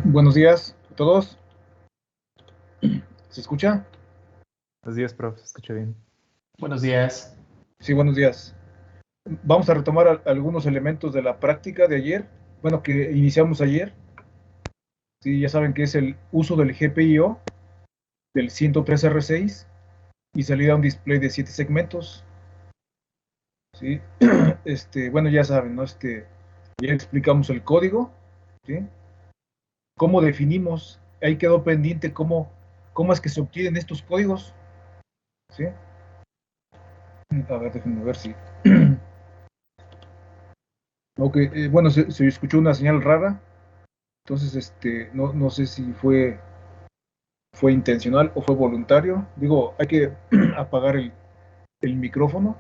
Buenos días a todos. ¿Se escucha? Buenos días, profe, se escucha bien. Buenos días. Sí, buenos días. Vamos a retomar algunos elementos de la práctica de ayer, bueno, que iniciamos ayer. Sí, ya saben que es el uso del GPIO, del 103R6 y salida a un display de 7 segmentos. ¿Sí? Bueno, ya saben, ¿no? Ya explicamos el código, ¿sí? ¿Cómo definimos? Ahí quedó pendiente cómo es que se obtienen estos códigos, ¿sí? A ver, déjenme ver si... Ok, bueno, se escuchó una señal rara, entonces no sé si fue intencional o fue voluntario. Digo, hay que apagar el micrófono,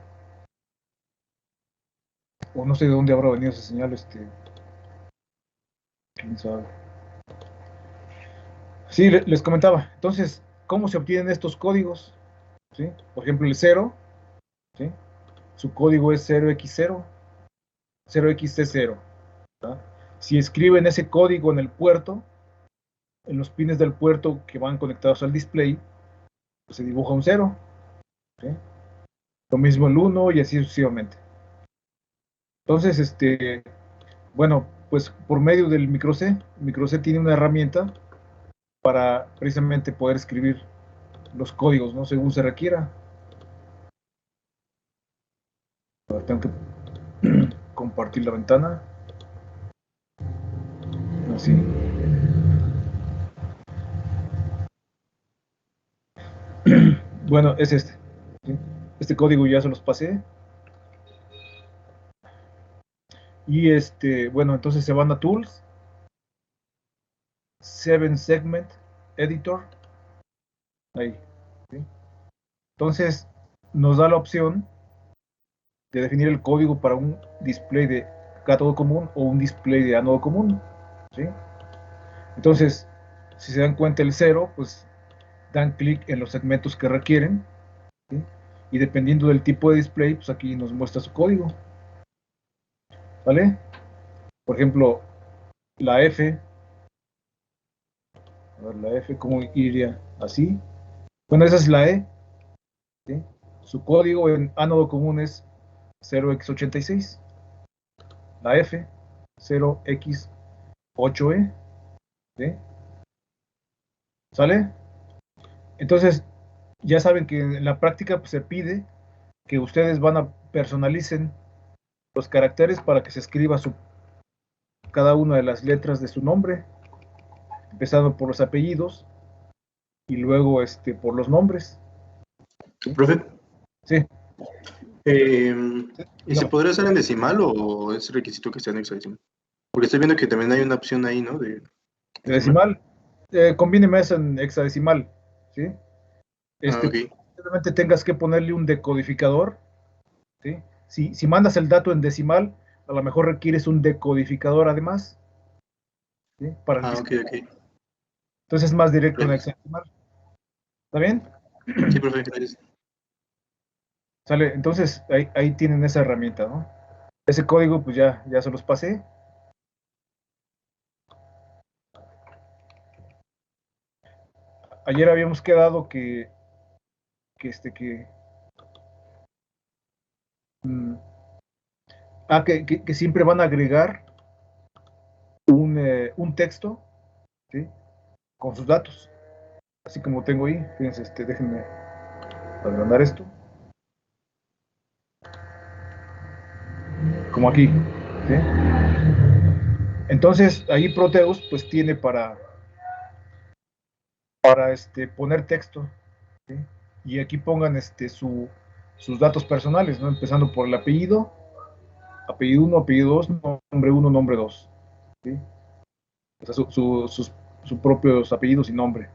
o no sé de dónde habrá venido esa señal, quién sabe. Sí, les comentaba, entonces, ¿cómo se obtienen estos códigos? ¿Sí? Por ejemplo, el 0, ¿sí? Su código es 0x0, 0xc0. ¿tá? Si escriben ese código en el puerto, en los pines del puerto que van conectados al display, pues se dibuja un 0. ¿Sí? Lo mismo el 1 y así sucesivamente. Entonces, bueno, pues por medio del microC tiene una herramienta para precisamente poder escribir los códigos, ¿no? Según se requiera. Ahora tengo que compartir la ventana. Así. Bueno, es este. ¿Sí? Este código ya se los pasé. Y bueno, entonces se van a Tools, 7 Segment Editor. Ahí. ¿Sí? Entonces nos da la opción de definir el código para un display de cátodo común o un display de ánodo común. ¿Sí? Entonces, si se dan cuenta el 0, pues dan clic en los segmentos que requieren. ¿Sí? Y dependiendo del tipo de display, pues aquí nos muestra su código. ¿Vale? Por ejemplo, la F. A ver, la F, ¿cómo iría? Así. Bueno, esa es la E. ¿Sí? Su código en ánodo común es 0x86. La F, 0x8e. ¿Sí? ¿Sale? Entonces, ya saben que en la práctica pues, se pide que ustedes personalicen los caracteres para que se escriba cada una de las letras de su nombre, empezando por los apellidos y luego por los nombres. ¿Sí? Profe, Sí. ¿Y se podría hacer en decimal o es requisito que sea en hexadecimal? Porque estoy viendo que también hay una opción ahí, ¿no? De decimal. Combíneme eso en hexadecimal. ¿Sí? ok. Simplemente tengas que ponerle un decodificador. ¿Sí? Si mandas el dato en decimal, a lo mejor requieres un decodificador además. ¿Sí? Para el Ok. Entonces es más directo en Gracias. hexadecimal. ¿Está bien? Sí, profe, gracias. Sale, entonces ahí tienen esa herramienta, ¿no? Ese código pues ya se los pasé. Ayer habíamos quedado que mm, que siempre van a agregar un texto, ¿sí? Con sus datos, así como tengo ahí. Fíjense, déjenme agrandar esto, como aquí, ¿sí? Entonces ahí Proteus pues tiene para poner texto, ¿sí? Y aquí pongan sus datos personales, ¿no? Empezando por el apellido 1, apellido 2, nombre 1, nombre 2, ¿sí? O sea, sus propios apellidos y nombre.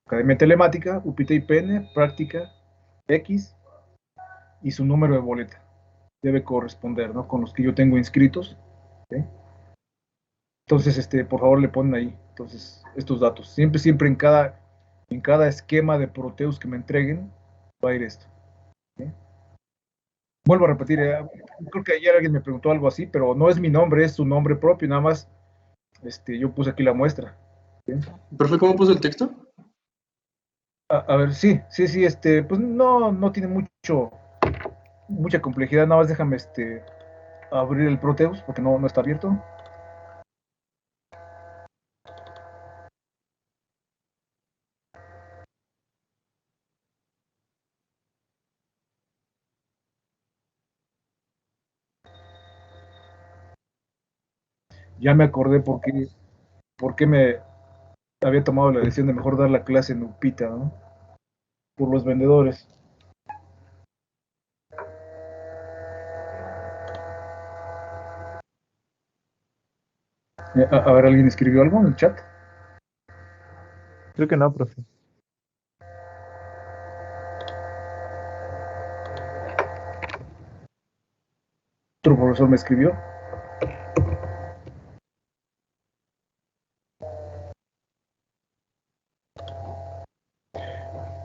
Academia Telemática, UPIT IPN, práctica X y su número de boleta. Debe corresponder, ¿no? Con los que yo tengo inscritos, ¿sí? Entonces, por favor, le ponen ahí, entonces, estos datos. Siempre en cada esquema de Proteus que me entreguen, va a ir esto. ¿Sí? vuelvo a repetir, creo que ayer alguien me preguntó algo así, pero no es mi nombre, es su nombre propio, nada más yo puse aquí la muestra. ¿Sí? Profe, ¿cómo puso el texto? A ver, sí, pues no tiene mucha complejidad, nada más déjame abrir el Proteus porque no está abierto. Ya me acordé por qué me había tomado la decisión de mejor dar la clase en Upita, ¿no? Por los vendedores. A ver, ¿alguien escribió algo en el chat? Creo que no, profe. Otro profesor me escribió.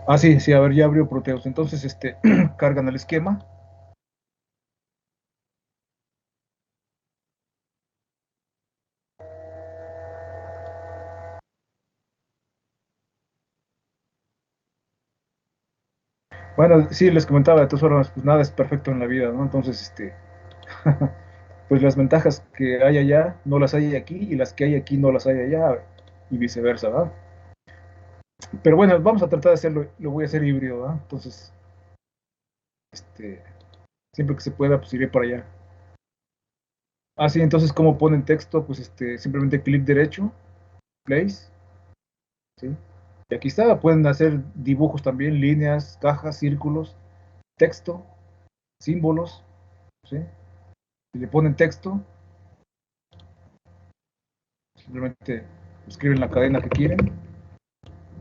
Ah, sí, a ver, ya abrió Proteus. Entonces, cargan el esquema. Bueno, sí, les comentaba de todas formas, pues nada es perfecto en la vida, ¿no? Entonces, pues las ventajas que hay allá no las hay aquí y las que hay aquí no las hay allá y viceversa, ¿verdad? Pero bueno, vamos a tratar de hacerlo, lo voy a hacer híbrido, ¿verdad? Entonces, este, siempre que se pueda, pues iré para allá. Ah, sí, entonces, ¿cómo ponen texto? Pues simplemente clic derecho, place, ¿sí? Y aquí está, pueden hacer dibujos también, líneas, cajas, círculos, texto, símbolos, ¿sí? Si le ponen texto, simplemente escriben la cadena que quieren,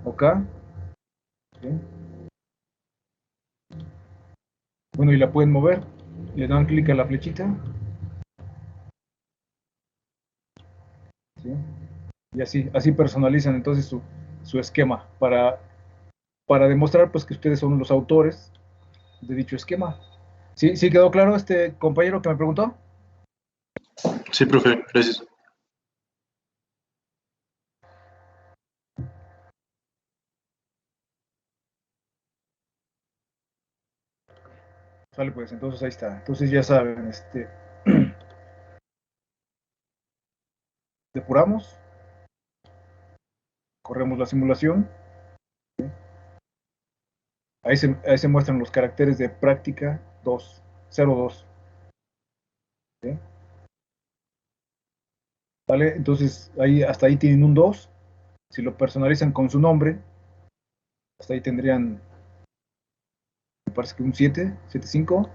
OK, ¿sí? Bueno, y la pueden mover, le dan clic a la flechita, ¿sí? Y así personalizan entonces su esquema para demostrar pues que ustedes son los autores de dicho esquema. ¿Sí quedó claro este compañero que me preguntó? Sí, profe, gracias. Sale pues, entonces ahí está. Entonces ya saben, depuramos, corremos la simulación, ahí se muestran los caracteres de práctica 2, 02. ¿Sí? ¿Vale? Entonces hasta ahí tienen un 2. Si lo personalizan con su nombre, hasta ahí tendrían, me parece que un 7, 7.5.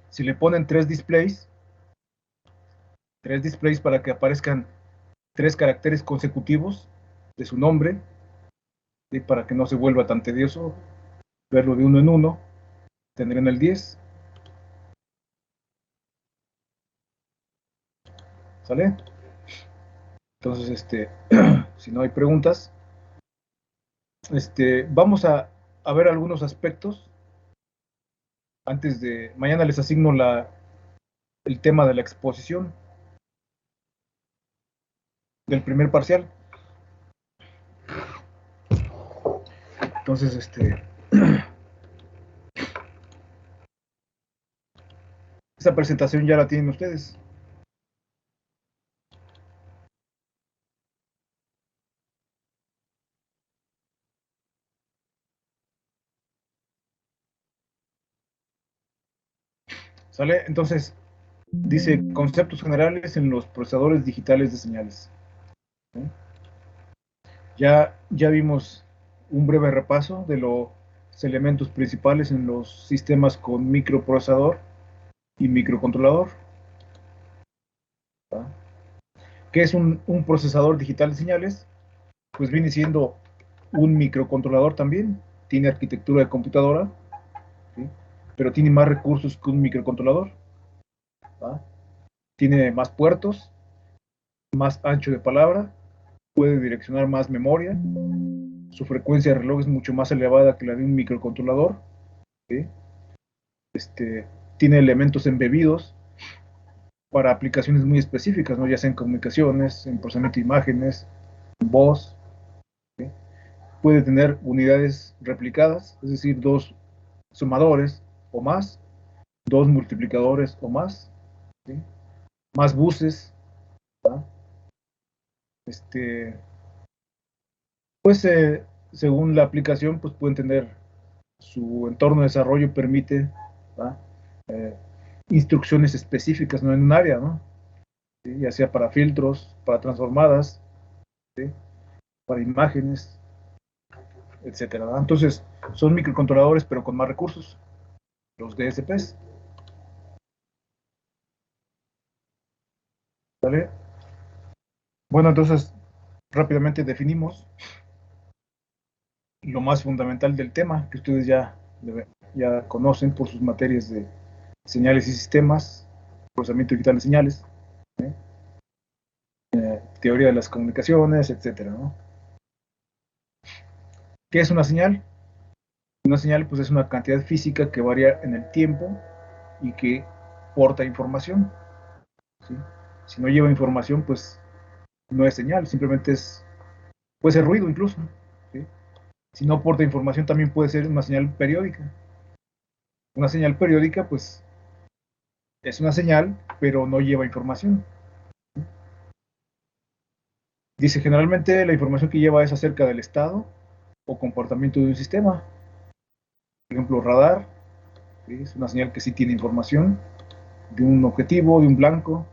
Si le ponen tres displays para que aparezcan tres caracteres consecutivos de su nombre, ¿sí? Para que no se vuelva tan tedioso verlo de uno en uno, tendrían el 10. ¿Sale? Entonces, si no hay preguntas, vamos a ver algunos aspectos. Antes de, mañana les asigno el tema de la exposición del primer parcial. Entonces, esa presentación ya la tienen ustedes. ¿Sale? Entonces, dice conceptos generales en los procesadores digitales de señales. ¿Sí? Ya vimos un breve repaso de los elementos principales en los sistemas con microprocesador y microcontrolador. ¿Va? ¿Qué es un procesador digital de señales? Pues viene siendo un microcontrolador también, tiene arquitectura de computadora, ¿sí? Pero tiene más recursos que un microcontrolador. ¿Va? Tiene más puertos, más ancho de palabra, puede direccionar más memoria, su frecuencia de reloj es mucho más elevada que la de un microcontrolador, ¿sí? Tiene elementos embebidos para aplicaciones muy específicas, ¿no? Ya sea en comunicaciones, en procesamiento de imágenes, en voz, ¿sí? Puede tener unidades replicadas, es decir, dos sumadores o más, dos multiplicadores o más, ¿sí? Más buses, ¿verdad? Pues según la aplicación, pues pueden tener su entorno de desarrollo permite, ¿verdad? Eh, instrucciones específicas, ¿no? En un área, ¿no? ¿Sí? Ya sea para filtros, para transformadas, ¿sí? Para imágenes, etcétera, ¿verdad? Entonces, son microcontroladores, pero con más recursos, los DSPs, ¿vale? Bueno, entonces, rápidamente definimos lo más fundamental del tema, que ustedes ya conocen por sus materias de señales y sistemas, procesamiento digital de señales, ¿sí? Teoría de las comunicaciones, etcétera, ¿no? ¿Qué es una señal? Una señal, pues, es una cantidad física que varía en el tiempo y que porta información, ¿sí? Si no lleva información, pues no es señal, simplemente puede ser ruido incluso, ¿sí? Si no porta información, también puede ser una señal periódica. Una señal periódica, pues, es una señal, pero no lleva información. Dice, generalmente la información que lleva es acerca del estado o comportamiento de un sistema. Por ejemplo, radar, ¿sí? Es una señal que sí tiene información de un objetivo, de un blanco,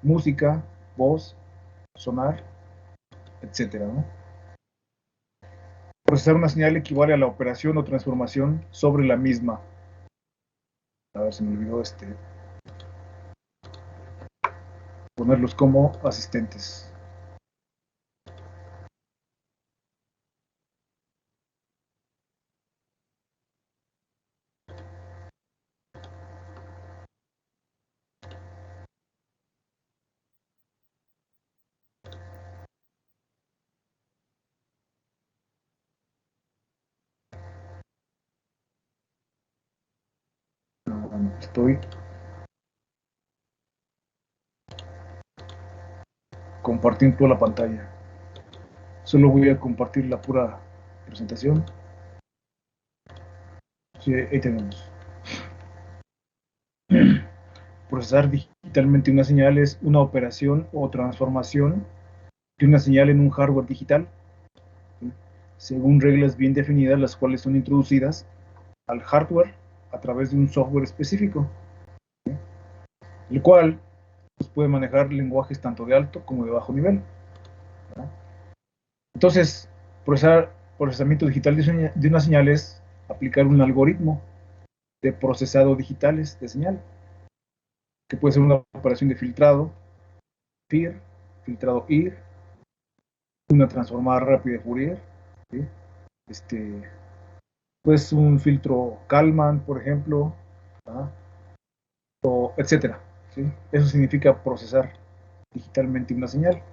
música, voz, sonar, etcétera, ¿no? Procesar una señal equivale a la operación o transformación sobre la misma. A ver, se me olvidó ponerlos como asistentes. Estoy compartiendo toda la pantalla. Solo voy a compartir la pura presentación. Sí, ahí tenemos. Procesar digitalmente una señal es una operación o transformación de una señal en un hardware digital, ¿sí? Según reglas bien definidas, las cuales son introducidas al hardware a través de un software específico, ¿sí? El cual, pues, puede manejar lenguajes tanto de alto como de bajo nivel, ¿verdad? Entonces, procesamiento digital de una señal es aplicar un algoritmo de procesado digitales de señal, que puede ser una operación de filtrado, FIR, filtrado IR, una transformada rápida de Fourier, ¿sí? Este, pues un filtro Kalman, por ejemplo, ¿ah? O etcétera, ¿sí? Eso significa procesar digitalmente una señal.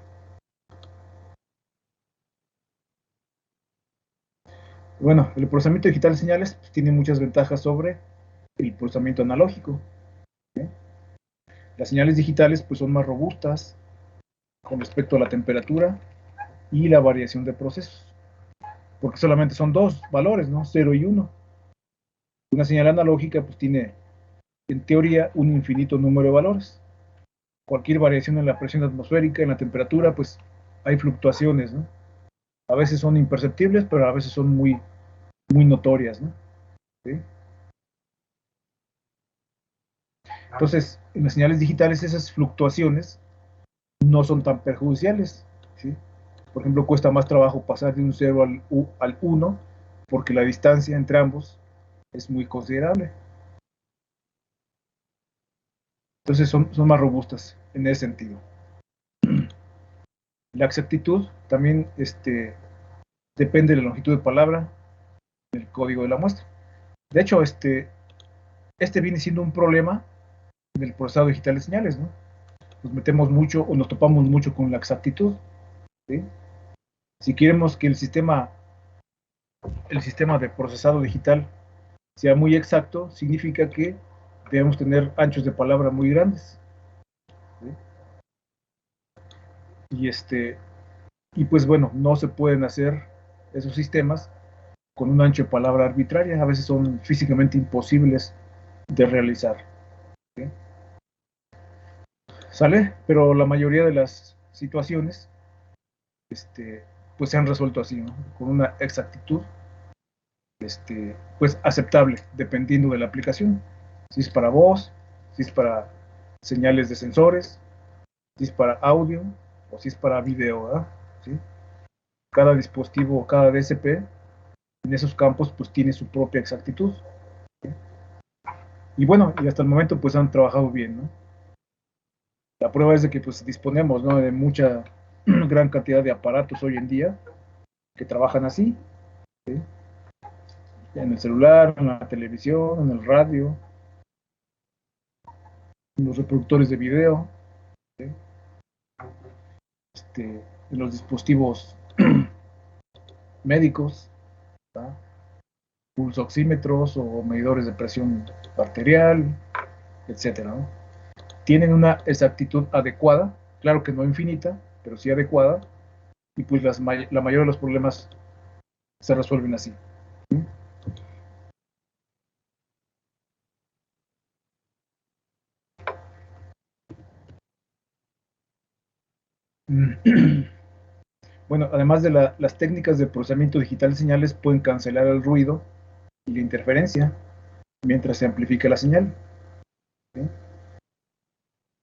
Bueno, el procesamiento digital de señales, pues, tiene muchas ventajas sobre el procesamiento analógico, ¿sí? Las señales digitales, pues, son más robustas con respecto a la temperatura y la variación de procesos, porque solamente son dos valores, ¿no? 0 y 1. Una señal analógica, pues, tiene en teoría un infinito número de valores. Cualquier variación en la presión atmosférica, en la temperatura, pues hay fluctuaciones, ¿no? A veces son imperceptibles, pero a veces son muy notorias, ¿no? ¿Sí? Entonces, en las señales digitales esas fluctuaciones no son tan perjudiciales, ¿sí? Por ejemplo, cuesta más trabajo pasar de un 0 al 1 porque la distancia entre ambos es muy considerable. Entonces son más robustas en ese sentido. La exactitud también depende de la longitud de palabra del código de la muestra. De hecho, este viene siendo un problema en el procesado digital de señales, ¿no? Nos metemos mucho o nos topamos mucho con la exactitud, ¿sí? Si queremos que el sistema de procesado digital sea muy exacto, significa que debemos tener anchos de palabra muy grandes. ¿Sí? Y pues bueno, no se pueden hacer esos sistemas con un ancho de palabra arbitraria, a veces son físicamente imposibles de realizar. ¿Sí? ¿Sale? Pero la mayoría de las situaciones pues se han resuelto así, ¿no? Con una exactitud pues aceptable, dependiendo de la aplicación. Si es para voz, si es para señales de sensores, si es para audio o si es para video, ¿verdad? ¿Sí? Cada dispositivo, cada DSP, en esos campos, pues tiene su propia exactitud. ¿Sí? Y bueno, y hasta el momento, pues han trabajado bien, ¿no? La prueba es de que pues disponemos, ¿no?, de mucha gran cantidad de aparatos hoy en día que trabajan así, ¿sí? En el celular, en la televisión, en el radio, en los reproductores de video, ¿sí? En los dispositivos médicos, ¿tá? Pulsoxímetros o medidores de presión arterial, etcétera, ¿no? Tienen una exactitud adecuada, claro que no infinita, pero sí adecuada, y pues la mayoría de los problemas se resuelven así. Bueno, además de las técnicas de procesamiento digital de señales pueden cancelar el ruido y la interferencia mientras se amplifica la señal. ¿Sí?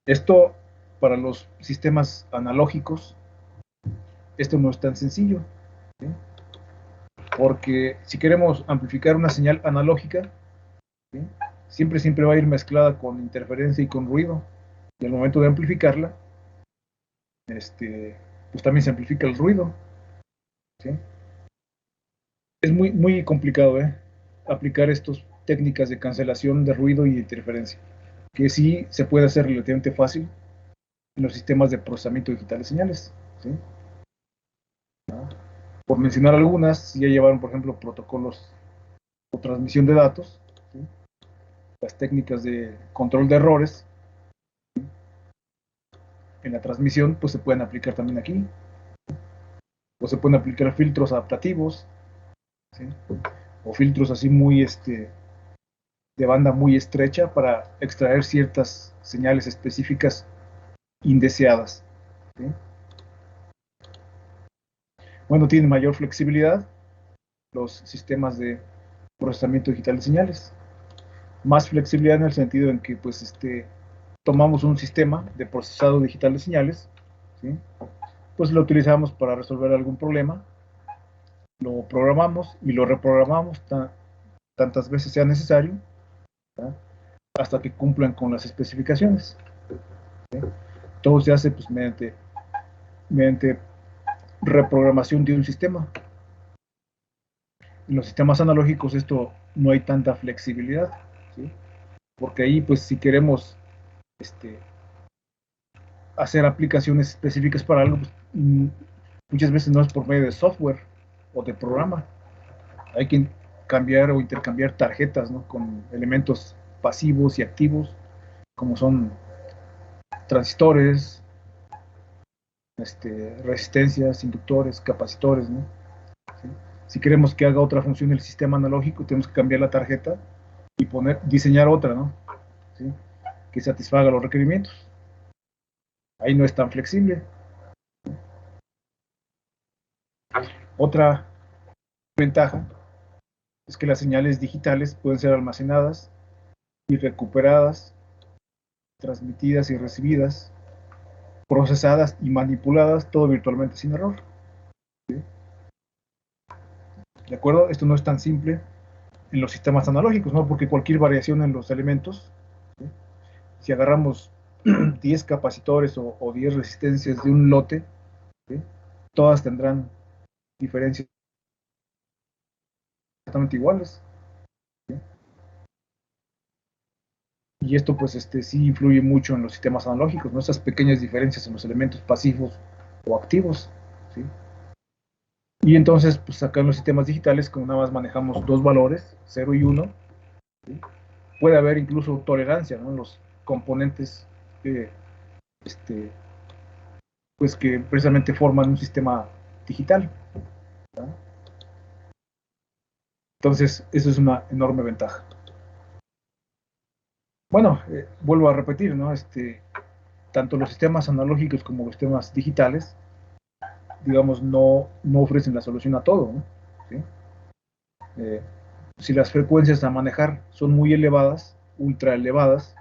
Esto para los sistemas analógicos, esto no es tan sencillo, ¿sí? Porque si queremos amplificar una señal analógica, ¿sí?, siempre va a ir mezclada con interferencia y con ruido, y al momento de amplificarla, pues también se amplifica el ruido, ¿sí? Es muy complicado, aplicar estas técnicas de cancelación de ruido y interferencia, que sí se puede hacer relativamente fácil en los sistemas de procesamiento digital de señales, ¿sí? Por mencionar algunas, ya llevaron, por ejemplo, protocolos o transmisión de datos, ¿sí? Las técnicas de control de errores en la transmisión, pues se pueden aplicar también aquí, o se pueden aplicar filtros adaptativos, ¿sí?, o filtros así muy de banda muy estrecha para extraer ciertas señales específicas indeseadas, ¿sí? Bueno, tienen mayor flexibilidad los sistemas de procesamiento digital de señales. Más flexibilidad en el sentido en que pues tomamos un sistema de procesado digital de señales, ¿sí?, pues lo utilizamos para resolver algún problema, lo programamos y lo reprogramamos tantas veces sea necesario, ¿sí?, hasta que cumplan con las especificaciones, ¿sí? Todo se hace pues mediante reprogramación de un sistema. En los sistemas analógicos esto no hay tanta flexibilidad, ¿sí?, porque ahí pues si queremos este, hacer aplicaciones específicas para algo, pues, muchas veces no es por medio de software o de programa. Hay que cambiar o intercambiar tarjetas, ¿no?, con elementos pasivos y activos, como son transistores, resistencias, inductores, capacitores, ¿no? ¿Sí? Si queremos que haga otra función el sistema analógico, tenemos que cambiar la tarjeta y diseñar otra, ¿no?, ¿sí?, que satisfaga los requerimientos. Ahí no es tan flexible. Otra ventaja es que las señales digitales pueden ser almacenadas y recuperadas, transmitidas y recibidas, procesadas y manipuladas, todo virtualmente sin error, ¿sí? ¿De acuerdo? Esto no es tan simple en los sistemas analógicos, ¿no?, porque cualquier variación en los elementos, ¿sí?, si agarramos 10 capacitores o 10 resistencias de un lote, ¿sí?, todas tendrán diferencias exactamente iguales, ¿sí? Y esto pues sí influye mucho en los sistemas analógicos, ¿no?, esas pequeñas diferencias en los elementos pasivos o activos, ¿sí? Y entonces, pues acá en los sistemas digitales, como nada más manejamos dos valores, 0 y 1, ¿sí? Puede haber incluso tolerancia, ¿no? En los componentes que, este, pues que precisamente forman un sistema digital, ¿no? Entonces, eso es una enorme ventaja. Bueno, vuelvo a repetir, ¿no? Tanto los sistemas analógicos como los sistemas digitales, digamos, no ofrecen la solución a todo, ¿no? ¿Sí? Eh, si las frecuencias a manejar son muy elevadas, ultra elevadas,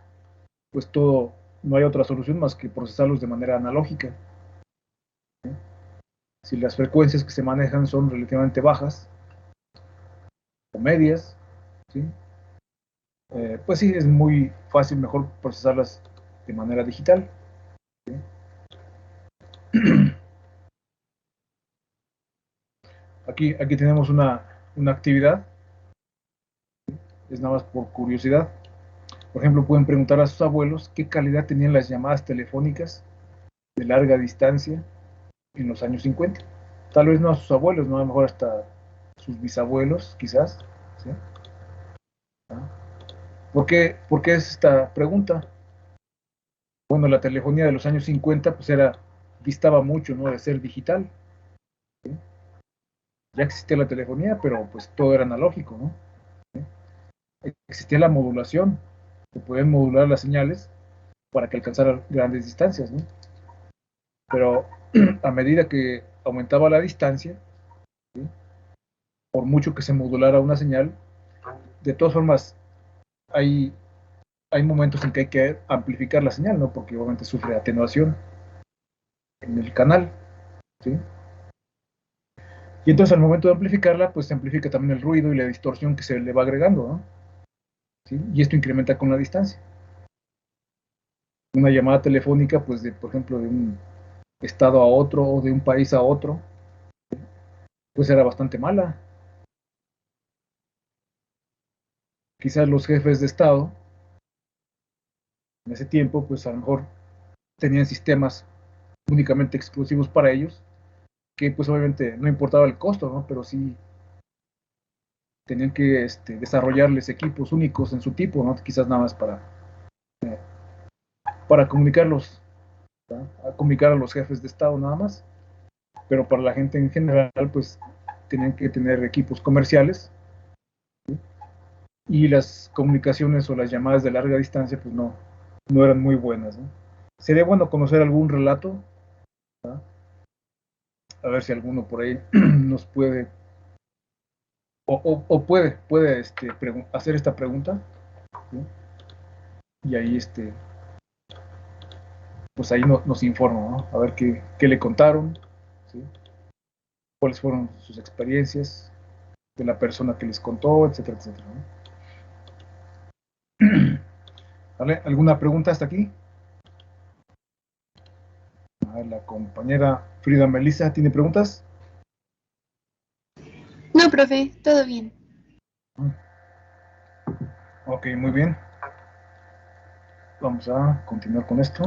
pues todo, no hay otra solución más que procesarlos de manera analógica. ¿Sí? Si las frecuencias que se manejan son relativamente bajas o medias, ¿sí? Pues sí, es muy fácil, mejor procesarlas de manera digital. ¿Sí? Aquí tenemos una actividad, es nada más por curiosidad. Por ejemplo, pueden preguntar a sus abuelos qué calidad tenían las llamadas telefónicas de larga distancia en los años 50. Tal vez no a sus abuelos, no a lo mejor hasta sus bisabuelos, quizás. ¿Sí? ¿Por qué es esta pregunta? Bueno, la telefonía de los años 50 pues distaba mucho, ¿no? De ser digital. ¿Sí? Ya existía la telefonía, pero pues todo era analógico, ¿no? ¿Sí? Existía la modulación, se podían modular las señales para que alcanzaran grandes distancias, ¿no? Pero a medida que aumentaba la distancia, ¿sí? Por mucho que se modulara una señal, de todas formas hay, hay momentos en que hay que amplificar la señal, ¿no? Porque obviamente sufre atenuación en el canal, ¿sí? Y entonces al momento de amplificarla, pues se amplifica también el ruido y la distorsión que se le va agregando, ¿no? ¿Sí? Y esto incrementa con la distancia. Una llamada telefónica, pues por ejemplo, de un estado a otro o de un país a otro, pues era bastante mala. Quizás los jefes de Estado en ese tiempo, pues a lo mejor tenían sistemas únicamente exclusivos para ellos, que pues obviamente no importaba el costo, ¿no? Pero sí tenían que desarrollarles equipos únicos en su tipo, ¿no? Quizás nada más para comunicarlos, ¿no? A comunicar a los jefes de Estado nada más, pero para la gente en general, pues tenían que tener equipos comerciales, ¿sí? Y las comunicaciones o las llamadas de larga distancia, pues no eran muy buenas, ¿no? Sería bueno conocer algún relato, ¿no? A ver si alguno por ahí nos puede, puede hacer esta pregunta, ¿sí? Y ahí pues ahí nos informa, ¿no? A ver qué le contaron, ¿sí? Cuáles fueron sus experiencias de la persona que les contó, etcétera, etcétera, ¿no? ¿Vale? ¿Alguna pregunta hasta aquí? A ver, la compañera Frida Melissa, ¿tiene preguntas? No, profe, todo bien. Ok, muy bien. Vamos a continuar con esto.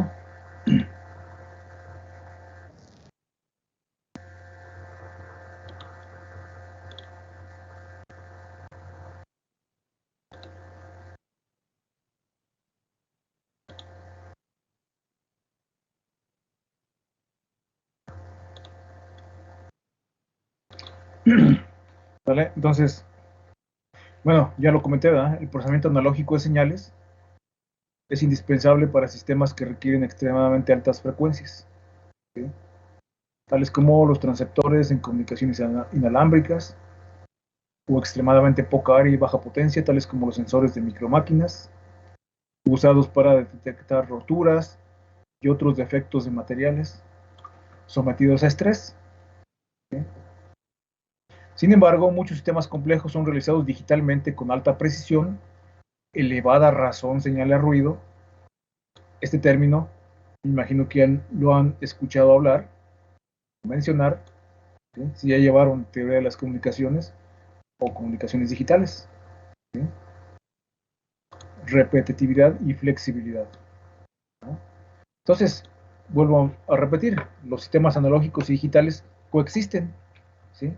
¿Vale? Entonces, bueno, ya lo comenté, ¿verdad? El procesamiento analógico de señales es indispensable para sistemas que requieren extremadamente altas frecuencias, ¿sí? Tales como los transceptores en comunicaciones inalámbricas o extremadamente poca área y baja potencia, tales como los sensores de micromáquinas, usados para detectar roturas y otros defectos de materiales sometidos a estrés, ¿sí? Sin embargo, muchos sistemas complejos son realizados digitalmente con alta precisión, elevada razón, señal a ruido. Este término, me imagino que lo han escuchado hablar, mencionar, ¿sí? Si ya llevaron teoría de las comunicaciones o comunicaciones digitales, ¿sí? Repetitividad y flexibilidad, ¿no? Entonces, vuelvo a repetir, los sistemas analógicos y digitales coexisten, ¿sí?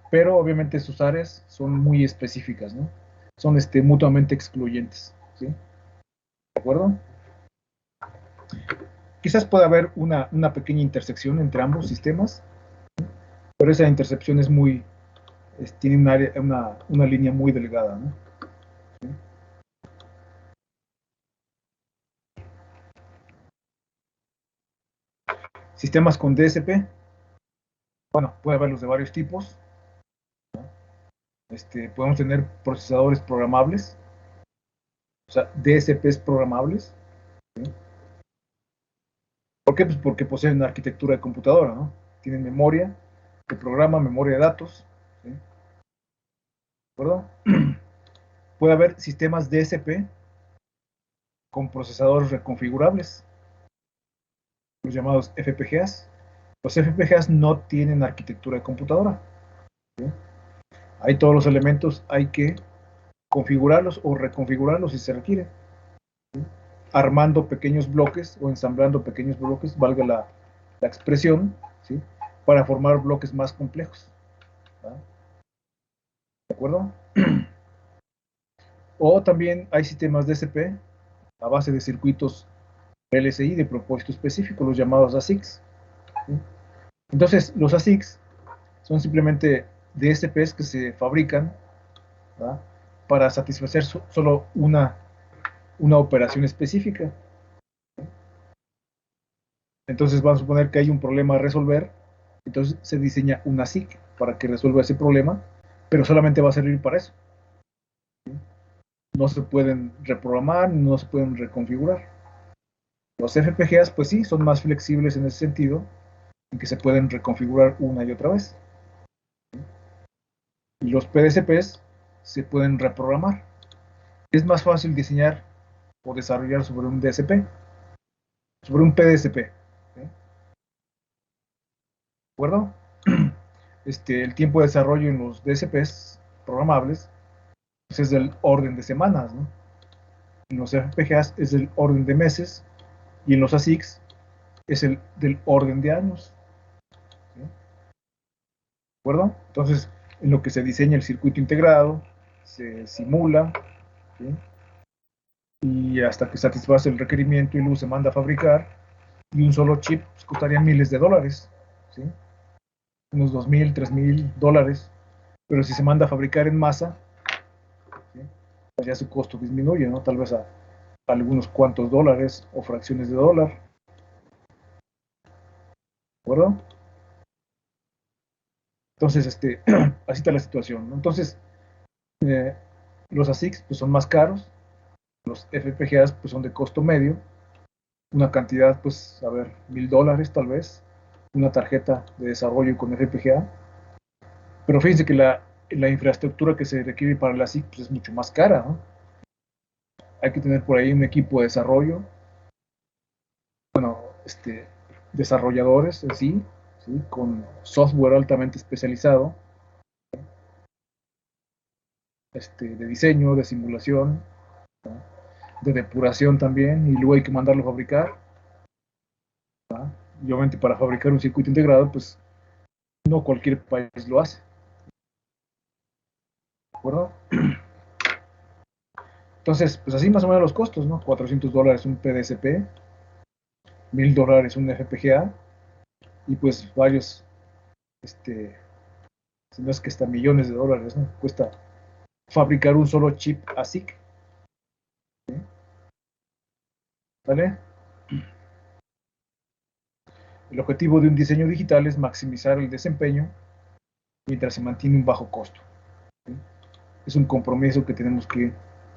Pero obviamente sus áreas son muy específicas, ¿no? Son mutuamente excluyentes, ¿sí? ¿De acuerdo? Quizás pueda haber una pequeña intersección entre ambos sistemas, pero esa intersección es muy, tiene una línea muy delgada, ¿no? ¿Sí? Sistemas con DSP, bueno, puede haberlos de varios tipos. Podemos tener procesadores programables, o sea, DSPs programables. ¿Sí? ¿Por qué? Pues porque poseen una arquitectura de computadora, ¿no? Tienen memoria de programa, memoria de datos. ¿Sí? ¿De acuerdo? Puede haber sistemas DSP con procesadores reconfigurables, los llamados FPGAs. Los FPGAs no tienen arquitectura de computadora. ¿Sí? Hay todos los elementos, hay que configurarlos o reconfigurarlos si se requiere, armando pequeños bloques o ensamblando pequeños bloques, valga la expresión, ¿sí? Para formar bloques más complejos. ¿Va? ¿De acuerdo? O también hay sistemas DSP a base de circuitos PLCI de propósito específico, los llamados ASICs. ¿Sí? Entonces, los ASICs son simplemente DSPs que se fabrican, ¿va? Para satisfacer solo una operación específica. Entonces vamos a suponer que hay un problema a resolver, entonces se diseña una SIC para que resuelva ese problema, pero solamente va a servir para eso. No se pueden reprogramar, no se pueden reconfigurar. Los FPGAs, pues sí, son más flexibles en ese sentido, en que se pueden reconfigurar una y otra vez. Y los PDSPs se pueden reprogramar. Es más fácil diseñar o desarrollar sobre un DSP, sobre un PDSP. ¿Sí? ¿De acuerdo? El tiempo de desarrollo en los DSPs programables pues es del orden de semanas, ¿no? En los FPGAs es del orden de meses y en los ASICs es del orden de años. ¿Sí? ¿De acuerdo? Entonces, en lo que se diseña el circuito integrado, se simula, ¿sí? Y hasta que satisface el requerimiento y luz se manda a fabricar, y un solo chip pues, costaría miles de dólares, ¿sí? Unos 2,000, $3,000, pero si se manda a fabricar en masa, ¿sí? Pues ya su costo disminuye, ¿no? Tal vez a algunos cuantos dólares o fracciones de dólar, ¿de acuerdo? Entonces, así está la situación, ¿no? Entonces, eh, los ASICs pues, son más caros, los FPGAs pues, son de costo medio, una cantidad, pues, a ver, $1,000 tal vez, una tarjeta de desarrollo con FPGA, pero fíjense que la infraestructura que se requiere para la ASIC pues, es mucho más cara, ¿no? Hay que tener por ahí un equipo de desarrollo, bueno, desarrolladores en sí, ¿sí? Con software altamente especializado, de diseño, de simulación, ¿no? De depuración también, y luego hay que mandarlo a fabricar, ¿no? Y obviamente para fabricar un circuito integrado, pues no cualquier país lo hace, ¿de acuerdo? Entonces, pues así más o menos los costos, ¿no? $400 un PDSP, $1,000 un FPGA, y pues varios, si no es que hasta millones de dólares, ¿no? Cuesta fabricar un solo chip ASIC, ¿sí? ¿Vale? El objetivo de un diseño digital es maximizar el desempeño mientras se mantiene un bajo costo, ¿sí? Es un compromiso que tenemos que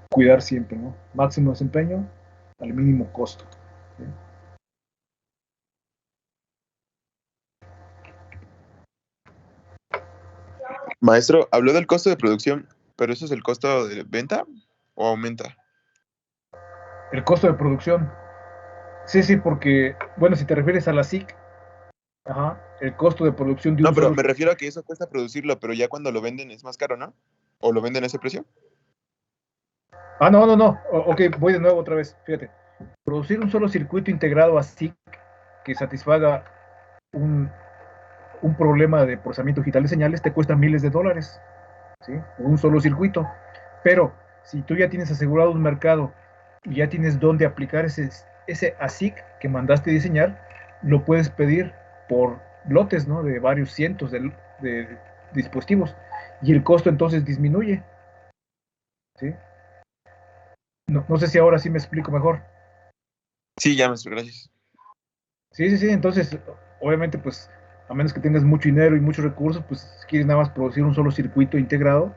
cuidar siempre, ¿no? Máximo desempeño al mínimo costo, ¿sí? Maestro, habló del costo de producción, pero ¿eso es el costo de venta o aumenta? El costo de producción. Sí, sí, porque, bueno, si te refieres a la SIC, ajá, el costo de producción de No, un pero solo... me refiero a que eso cuesta producirlo, pero ya cuando lo venden es más caro, ¿no? ¿O lo venden a ese precio? Ah, no, no, no. Ok, voy de nuevo otra vez. Fíjate. Producir un solo circuito integrado a SIC que satisfaga un, un problema de procesamiento digital de señales te cuesta miles de dólares, ¿sí? Un solo circuito. Pero si tú ya tienes asegurado un mercado y ya tienes dónde aplicar ese ASIC que mandaste diseñar, lo puedes pedir por lotes, ¿no? De varios cientos de dispositivos. Y el costo entonces disminuye, ¿sí? No sé si ahora sí me explico mejor. Sí, ya, maestro, gracias. Sí. Entonces, obviamente, pues, a menos que tengas mucho dinero y muchos recursos, pues, si quieres nada más producir un solo circuito integrado,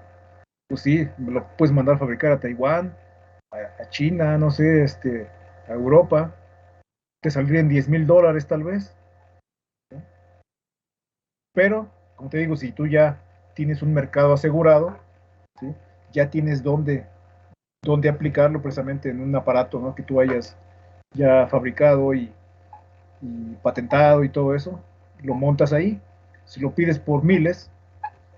pues sí, lo puedes mandar a fabricar a Taiwán, a China, no sé, a Europa. Te saldrían $10,000 tal vez. ¿No? Pero, como te digo, si tú ya tienes un mercado asegurado, ¿sí? Ya tienes dónde aplicarlo precisamente en un aparato, ¿no? Que tú hayas ya fabricado y patentado y todo eso, lo montas ahí. Si lo pides por miles,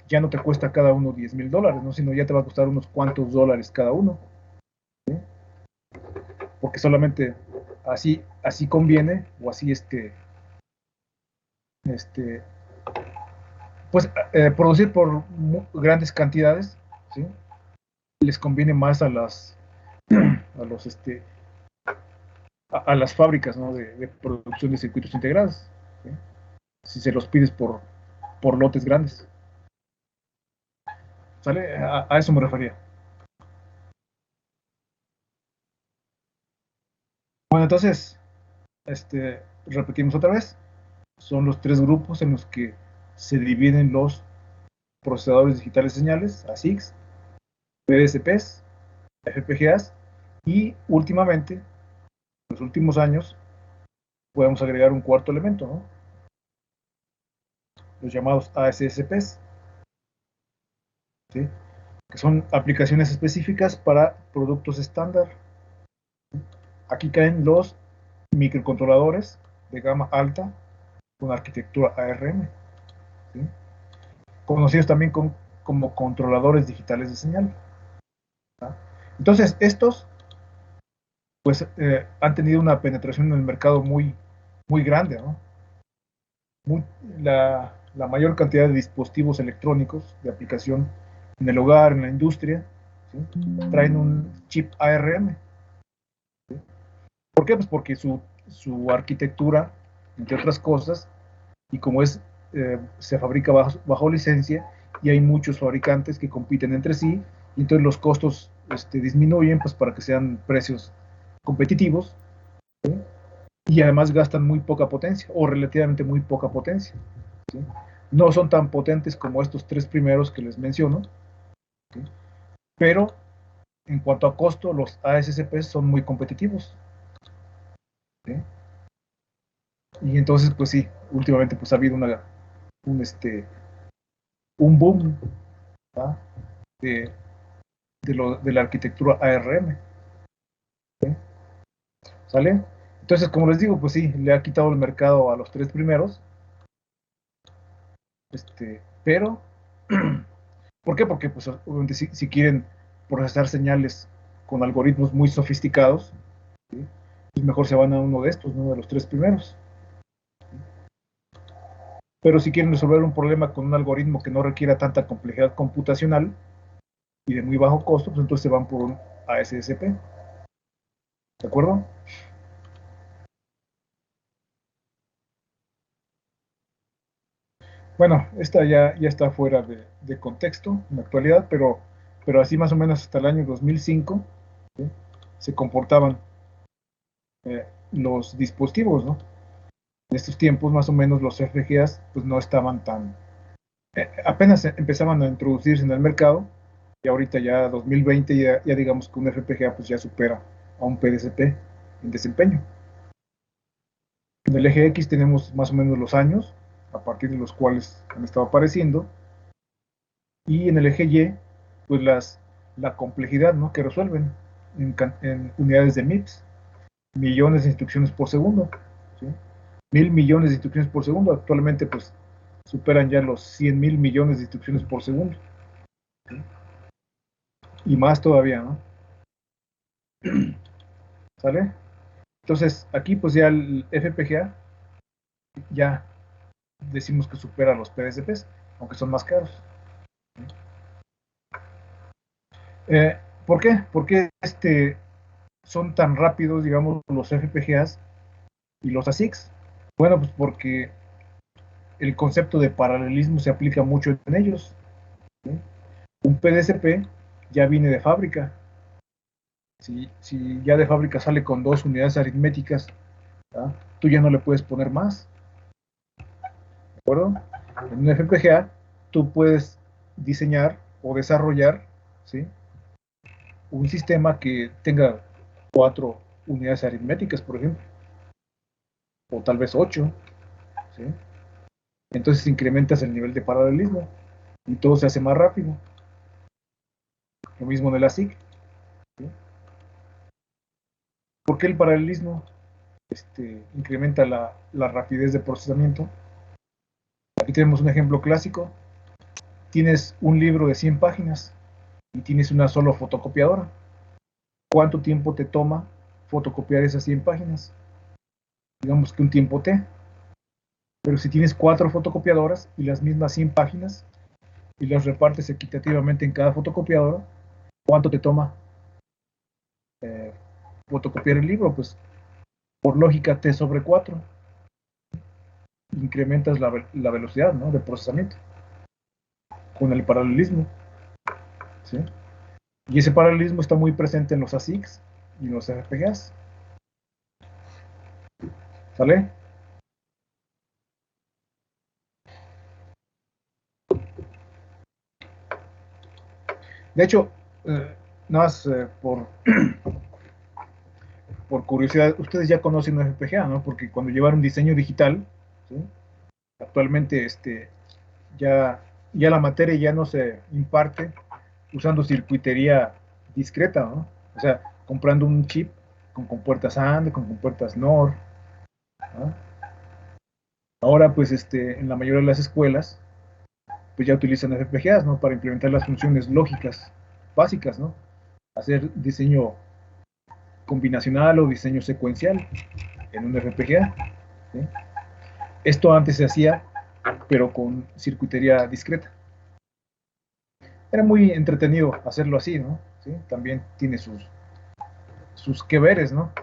ya no te cuesta cada uno $10,000, ¿no? Sino ya te va a costar unos cuantos dólares cada uno, ¿sí? Porque solamente así conviene, o así este, pues producir por grandes cantidades, ¿sí? Les conviene más a los a las fábricas, ¿no? de producción de circuitos integrados, ¿sí? Si se los pides por lotes grandes. ¿Sale? A eso me refería. Bueno, entonces, repetimos otra vez. Son los tres grupos en los que se dividen los procesadores digitales de señales, ASICs, PDSPs, FPGAs, y últimamente, en los últimos años, podemos agregar un cuarto elemento, ¿no? Los llamados ASSPs, ¿sí? Que son aplicaciones específicas para productos estándar. Aquí caen los microcontroladores de gama alta con arquitectura ARM, ¿sí? Conocidos también como controladores digitales de señal, ¿tá? Entonces, estos pues han tenido una penetración en el mercado muy grande, ¿no? Muy, la mayor cantidad de dispositivos electrónicos de aplicación en el hogar, en la industria, ¿sí? Traen un chip ARM. ¿Sí? ¿Por qué? Pues porque su arquitectura, entre otras cosas, y como se fabrica bajo licencia y hay muchos fabricantes que compiten entre sí, y entonces los costos disminuyen pues, para que sean precios competitivos, ¿sí? Y además gastan muy poca potencia o relativamente muy poca potencia, ¿sí? No son tan potentes como estos tres primeros que les menciono, ¿sí? Pero en cuanto a costo, los ASSP son muy competitivos, ¿sí? Y entonces, pues sí, últimamente pues ha habido un, un boom, ¿tá? de, de la arquitectura ARM, ¿sí? ¿Sale? Entonces, como les digo, pues sí, le ha quitado el mercado a los tres primeros, pero, ¿por qué? Porque, pues, obviamente, si quieren procesar señales con algoritmos muy sofisticados, ¿sí? Pues mejor se van a uno de estos, ¿no? De los tres primeros. Pero si quieren resolver un problema con un algoritmo que no requiera tanta complejidad computacional y de muy bajo costo, pues entonces se van por un ASSP. ¿De acuerdo? Bueno, esta ya está fuera de contexto en la actualidad, pero así más o menos hasta el año 2005, ¿sí? Se comportaban los dispositivos, ¿no? En estos tiempos más o menos los FPGAs pues no estaban tan, apenas empezaban a introducirse en el mercado, y ahorita ya 2020 ya digamos que un FPGA pues ya supera a un PDSP en desempeño. En el eje X tenemos más o menos los años a partir de los cuales han estado apareciendo, y en el eje Y pues la complejidad, ¿no? Que resuelven en unidades de MIPS, millones de instrucciones por segundo, ¿sí? 1.000 millones de instrucciones por segundo, actualmente pues superan ya los 100.000 millones de instrucciones por segundo, ¿sí? Y más todavía, ¿no? ¿Sale? Entonces aquí pues ya el FPGA ya decimos que supera los PDSPs, aunque son más caros. ¿Por qué? Porque son tan rápidos, digamos, los FPGAs y los ASICs. Bueno, pues porque el concepto de paralelismo se aplica mucho en ellos. ¿Sí? Un PDSP ya viene de fábrica. Si ya de fábrica sale con 2 unidades aritméticas, ¿tá? Tú ya no le puedes poner más. ¿De acuerdo? En un FPGA tú puedes diseñar o desarrollar, ¿sí?, un sistema que tenga 4 unidades aritméticas, por ejemplo, o tal vez 8, ¿sí? Entonces incrementas el nivel de paralelismo y todo se hace más rápido. Lo mismo en el ASIC, ¿sí? ¿Por qué el paralelismo incrementa la rapidez de procesamiento? Aquí tenemos un ejemplo clásico. Tienes un libro de 100 páginas y tienes una sola fotocopiadora. ¿Cuánto tiempo te toma fotocopiar esas 100 páginas? Digamos que un tiempo T. Pero si tienes 4 fotocopiadoras y las mismas 100 páginas y las repartes equitativamente en cada fotocopiadora, ¿cuánto te toma fotocopiar el libro? Pues por lógica T sobre 4. Incrementas la velocidad, ¿no?, de procesamiento con el paralelismo, ¿sí? Y ese paralelismo está muy presente en los ASICs y en los FPGAs. ¿Sale? De hecho, nada más por curiosidad, ustedes ya conocen un FPGA, ¿no? Porque cuando llevaron diseño digital, ¿sí?, actualmente ya la materia ya no se imparte usando circuitería discreta, ¿no? O sea, comprando un chip con compuertas AND, con compuertas NOR, ¿no? Ahora, pues, en la mayoría de las escuelas, pues ya utilizan FPGAs, ¿no?, para implementar las funciones lógicas básicas, ¿no? Hacer diseño combinacional o diseño secuencial en un FPGA, ¿sí? Esto antes se hacía, pero con circuitería discreta. Era muy entretenido hacerlo así, ¿no? ¿Sí? También tiene sus que veres, ¿no?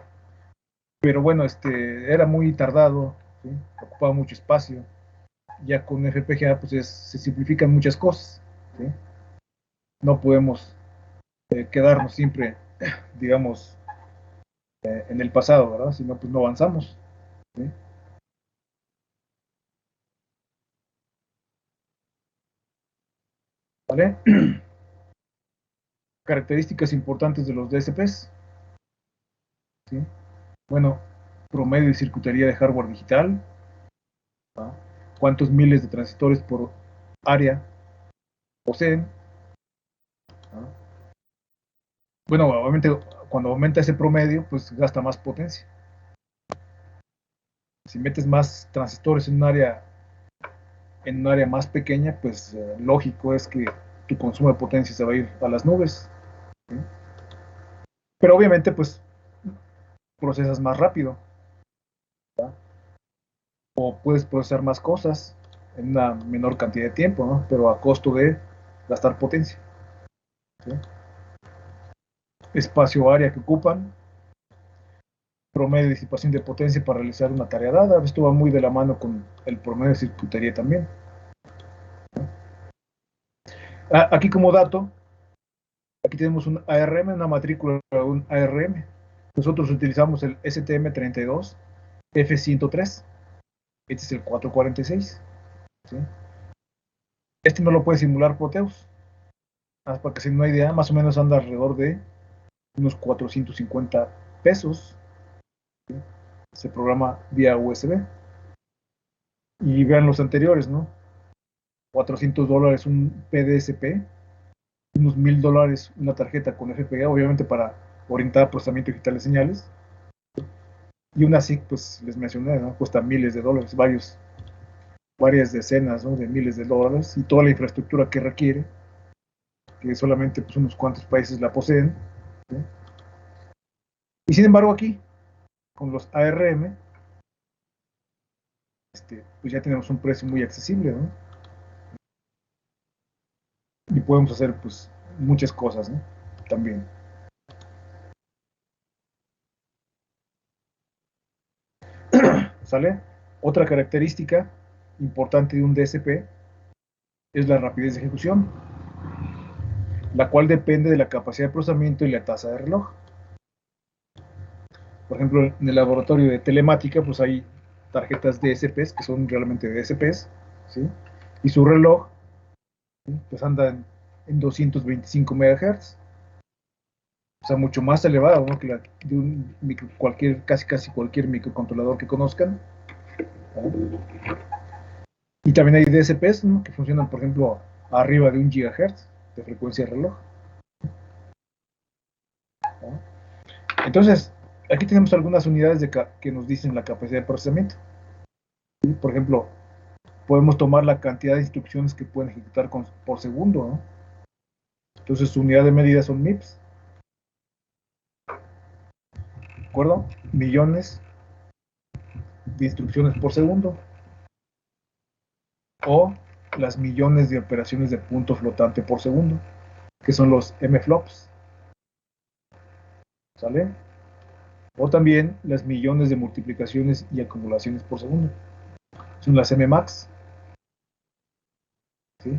Pero bueno, era muy tardado, ¿sí? Ocupaba mucho espacio. Ya con FPGA, pues se simplifican muchas cosas, ¿sí? No podemos quedarnos siempre, digamos, en el pasado, ¿verdad? Si no, pues no avanzamos, ¿sí? ¿Vale? Características importantes de los DSPs, ¿sí? Bueno, promedio de circuitería de hardware digital, ¿no? Cuántos miles de transistores por área poseen, ¿no? Bueno, obviamente cuando aumenta ese promedio, pues gasta más potencia. Si metes más transistores en un área más pequeña, pues lógico es que tu consumo de potencia se va a ir a las nubes, ¿sí? Pero obviamente, pues procesas más rápido, ¿verdad? O puedes procesar más cosas en una menor cantidad de tiempo, ¿no? Pero a costo de gastar potencia, ¿sí? Espacio área que ocupan, promedio de disipación de potencia para realizar una tarea dada. Esto va muy de la mano con el promedio de circuitería también. Aquí como dato, aquí tenemos un ARM, una matrícula de un ARM. Nosotros utilizamos el STM32 F103. Este es el 446, ¿sí? Este no lo puede simular Proteus. Para que se den una idea, más o menos anda alrededor de unos 450 pesos, ¿sí? Se programa vía USB. Y vean los anteriores, ¿no? $400 un PDSP, unos $1000 una tarjeta con FPGA, obviamente para orientar procesamiento digital de señales. Y una SIC, pues les mencioné, ¿no?, cuesta miles de dólares, varias decenas, ¿no?, de miles de dólares, y toda la infraestructura que requiere, que solamente pues unos cuantos países la poseen, ¿sí? Y sin embargo aquí, con los ARM, pues ya tenemos un precio muy accesible, ¿no? Y podemos hacer pues muchas cosas, ¿no? También. ¿Sale? Otra característica importante de un DSP es la rapidez de ejecución, la cual depende de la capacidad de procesamiento y la tasa de reloj. Por ejemplo, en el laboratorio de telemática, pues hay tarjetas DSPs que son realmente DSPs, ¿sí? Y su reloj, ¿sí? Pues anda en 225 MHz, o sea, mucho más elevado, ¿no? Que la de un casi cualquier microcontrolador que conozcan, ¿no? Y también hay DSPs, ¿no? Que funcionan, por ejemplo, arriba de 1 GHz de frecuencia de reloj, ¿no? Entonces, aquí tenemos algunas unidades que nos dicen la capacidad de procesamiento, ¿sí? Por ejemplo, podemos tomar la cantidad de instrucciones que pueden ejecutar por segundo, ¿no? Entonces, su unidad de medida son MIPS, ¿de acuerdo? Millones de instrucciones por segundo, o las millones de operaciones de punto flotante por segundo, que son los MFLOPS, ¿sale? O también las millones de multiplicaciones y acumulaciones por segundo, son las MMAX, ¿sí?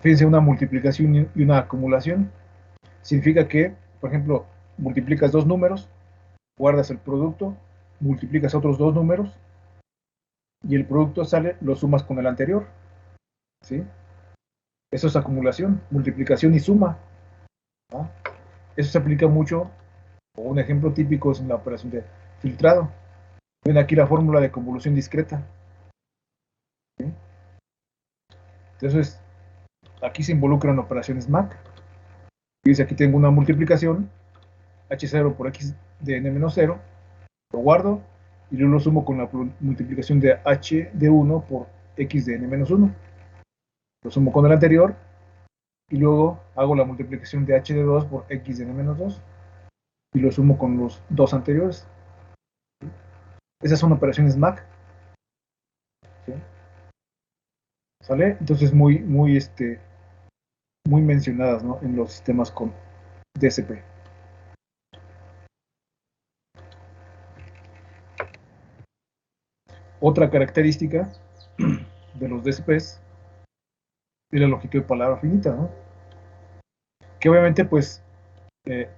Fíjense, una multiplicación y una acumulación significa que, por ejemplo, multiplicas dos números, guardas el producto, multiplicas otros dos números y el producto sale, lo sumas con el anterior, ¿sí? Eso es acumulación, multiplicación y suma, ¿no? Eso se aplica mucho, o un ejemplo típico es en la operación de filtrado. Ven aquí la fórmula de convolución discreta, ¿sí? Entonces, aquí se involucran operaciones MAC. Dice, aquí tengo una multiplicación, H0 por X de n-0, lo guardo y luego lo sumo con la multiplicación de H de 1 por X de n-1. Lo sumo con el anterior y luego hago la multiplicación de H de 2 por X de n-2 y lo sumo con los dos anteriores. Esas son operaciones MAC, ¿sí? ¿Sale? Entonces muy mencionadas, ¿no? En los sistemas con DSP. Otra característica de los DSPs es la longitud de palabra finita, ¿no? Que obviamente pues eh,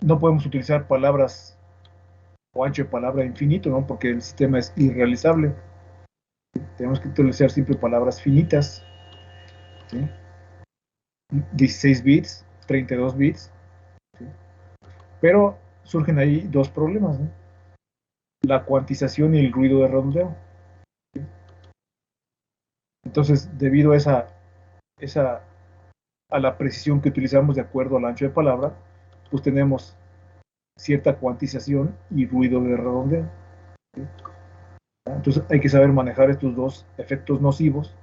no podemos utilizar palabras o ancho de palabra infinito, ¿no? Porque el sistema es irrealizable. Tenemos que utilizar siempre palabras finitas, ¿sí? 16 bits, 32 bits, ¿sí? Pero surgen ahí dos problemas, ¿no? La cuantización y el ruido de redondeo, ¿sí? Entonces, debido a la precisión que utilizamos de acuerdo al ancho de palabra, pues tenemos cierta cuantización y ruido de redondeo, ¿sí? Entonces hay que saber manejar estos dos efectos nocivos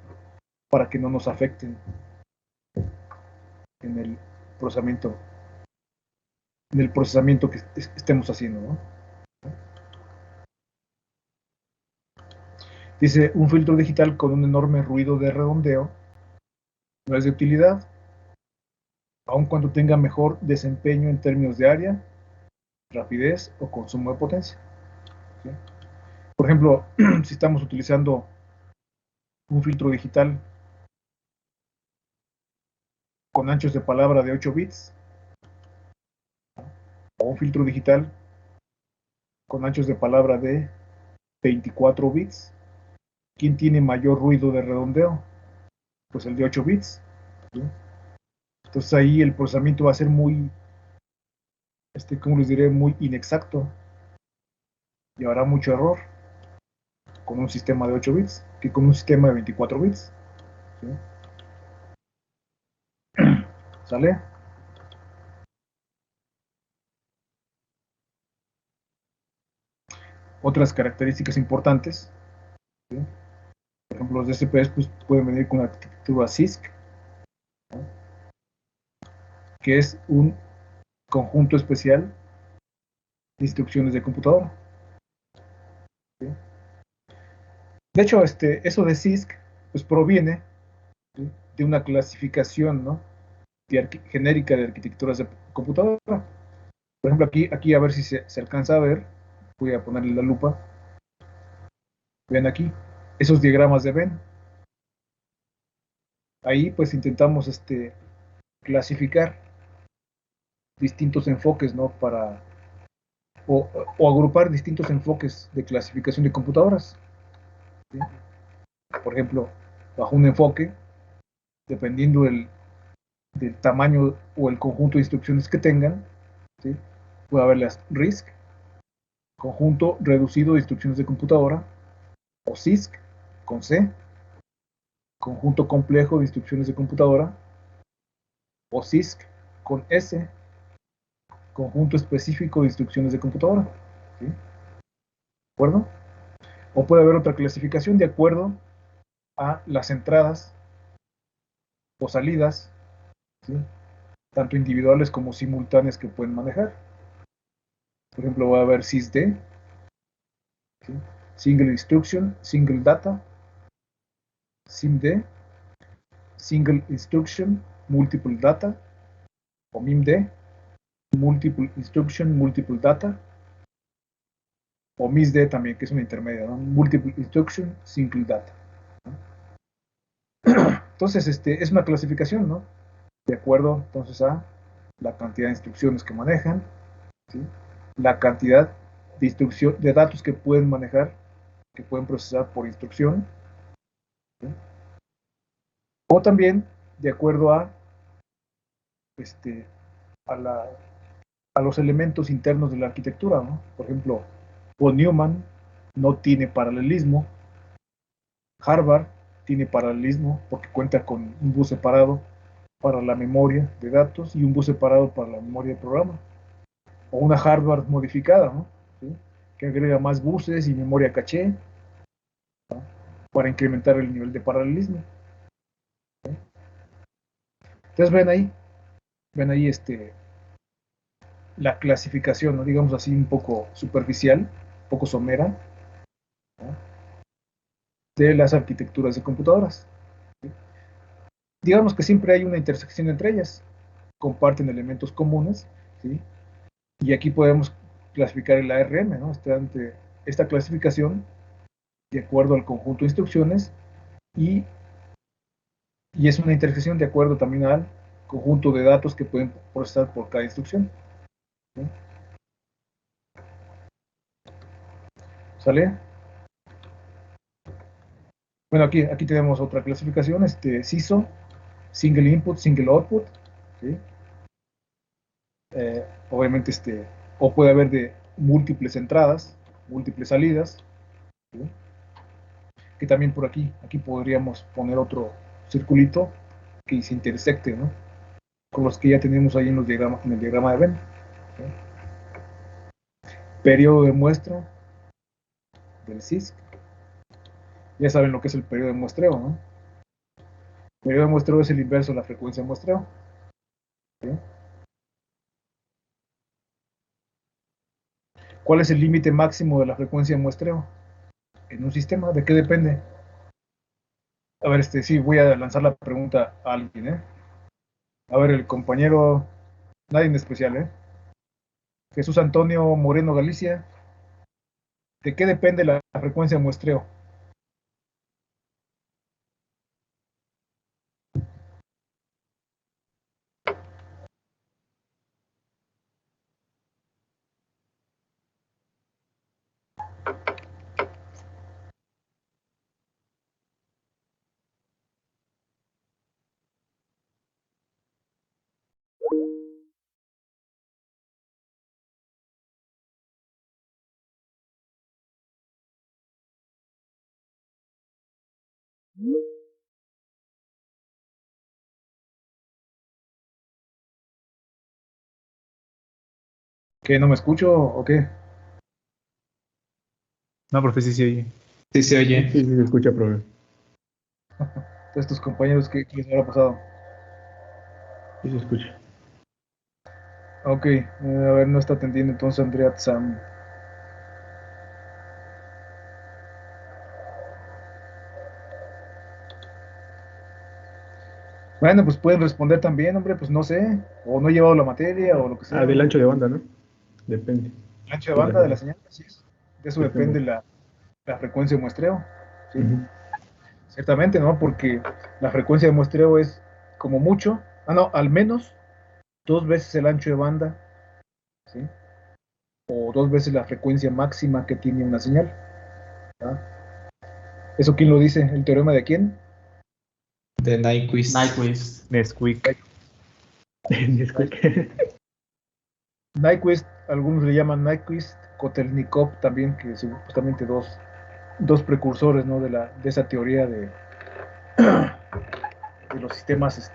para que no nos afecten en el procesamiento, que estemos haciendo, ¿no? Dice, un filtro digital con un enorme ruido de redondeo no es de utilidad, aun cuando tenga mejor desempeño en términos de área, rapidez o consumo de potencia, ¿sí? Por ejemplo, si estamos utilizando un filtro digital con anchos de palabra de 8 bits o un filtro digital con anchos de palabra de 24 bits, ¿quién tiene mayor ruido de redondeo? Pues el de 8 bits, ¿sí? Entonces ahí el procesamiento va a ser muy, ¿cómo les diré? Muy inexacto y habrá mucho error con un sistema de 8 bits que con un sistema de 24 bits, ¿sí? ¿Sale? Otras características importantes, ¿sí? Por ejemplo, los DSPs pues, pueden venir con la arquitectura CISC, ¿no? Que es un conjunto especial de instrucciones de computadora, ¿sí? De hecho, eso de CISC, pues proviene, ¿sí?, de una clasificación, ¿no?, genérica de arquitecturas de computadora. Por ejemplo, aquí a ver si se alcanza a ver. Voy a ponerle la lupa. Ven aquí, esos diagramas de Venn. Ahí pues intentamos clasificar distintos enfoques, ¿no? O agrupar distintos enfoques de clasificación de computadoras, ¿sí? Por ejemplo, bajo un enfoque, dependiendo del tamaño o el conjunto de instrucciones que tengan, ¿sí?, puede haber las RISC, conjunto reducido de instrucciones de computadora, o CISC, con C, conjunto complejo de instrucciones de computadora, o CISC, con S, conjunto específico de instrucciones de computadora, ¿sí? ¿De acuerdo? O puede haber otra clasificación de acuerdo a las entradas o salidas, ¿sí?, tanto individuales como simultáneas que pueden manejar. Por ejemplo, va a haber SysD, ¿sí?, Single Instruction, Single Data, SIMD, Single Instruction, Multiple Data, o MIMD, Multiple Instruction, Multiple Data, o MISD también, que es una intermedia, ¿no? Multiple Instruction, Single Data, ¿no? Entonces, es una clasificación, ¿no?, de acuerdo entonces a la cantidad de instrucciones que manejan, ¿sí?, la cantidad de datos que pueden manejar, que pueden procesar por instrucción, ¿sí?, o también de acuerdo este, a, la, a los elementos internos de la arquitectura, ¿no? Por ejemplo, von Neumann no tiene paralelismo. Harvard tiene paralelismo porque cuenta con un bus separado para la memoria de datos y un bus separado para la memoria de programa. O una Harvard modificada, ¿no?, ¿sí?, que agrega más buses y memoria caché, ¿no?, para incrementar el nivel de paralelismo, ¿sí? Entonces ven ahí la clasificación, ¿no?, digamos así, un poco superficial, un poco somera, ¿no?, de las arquitecturas de computadoras, ¿sí? Digamos que siempre hay una intersección entre ellas, comparten elementos comunes, ¿sí? Y aquí podemos clasificar el ARM, ¿no?, esta clasificación de acuerdo al conjunto de instrucciones y, y es una intersección de acuerdo también al conjunto de datos que pueden procesar por cada instrucción, ¿sí? ¿Sale? Bueno, aquí tenemos otra clasificación, CISO, Single Input, Single Output, ¿sí? Obviamente, o puede haber de múltiples entradas, múltiples salidas, ¿sí?, que también por aquí podríamos poner otro circulito que se intersecte, ¿no?, con los que ya tenemos ahí en el diagrama de Venn, ¿sí? Periodo de muestra del CISC. Ya saben lo que es el periodo de muestreo, ¿no? El periodo de muestreo es el inverso de la frecuencia de muestreo, ¿sí? ¿Cuál es el límite máximo de la frecuencia de muestreo en un sistema? ¿De qué depende? A ver, sí, voy a lanzar la pregunta a alguien, ¿eh? A ver, el compañero, nadie en especial, ¿eh? Jesús Antonio Moreno Galicia, ¿de qué depende la frecuencia de muestreo? ¿Qué, no me escucho o qué? No, profe, sí se oye. Sí se oye. Sí, sí se escucha, profe. Entonces, tus compañeros, ¿qué les habrá pasado? Sí se escucha. Ok, a ver, no está atendiendo entonces Andrea Tsam. Bueno, pues pueden responder también, hombre, pues no sé, o no he llevado la materia o lo que sea. Del ancho de banda, ¿no? Depende. El ancho de De la banda de la señal. señal, así es. De eso depende Depende. la frecuencia de muestreo, ¿sí? Ujú. Ciertamente, ¿no? Porque la frecuencia de muestreo es como mucho, no, al menos 2 veces el ancho de banda, ¿sí? O 2 veces la frecuencia máxima que tiene una señal. ¿Ah? ¿Eso quién lo dice? ¿El teorema de quién? De Nyquist. Nyquist. Nesquik. Nesquik. Nyquist, algunos le llaman Nyquist, Kotelnikov también, que son justamente dos precursores, ¿no? de esa teoría de los sistemas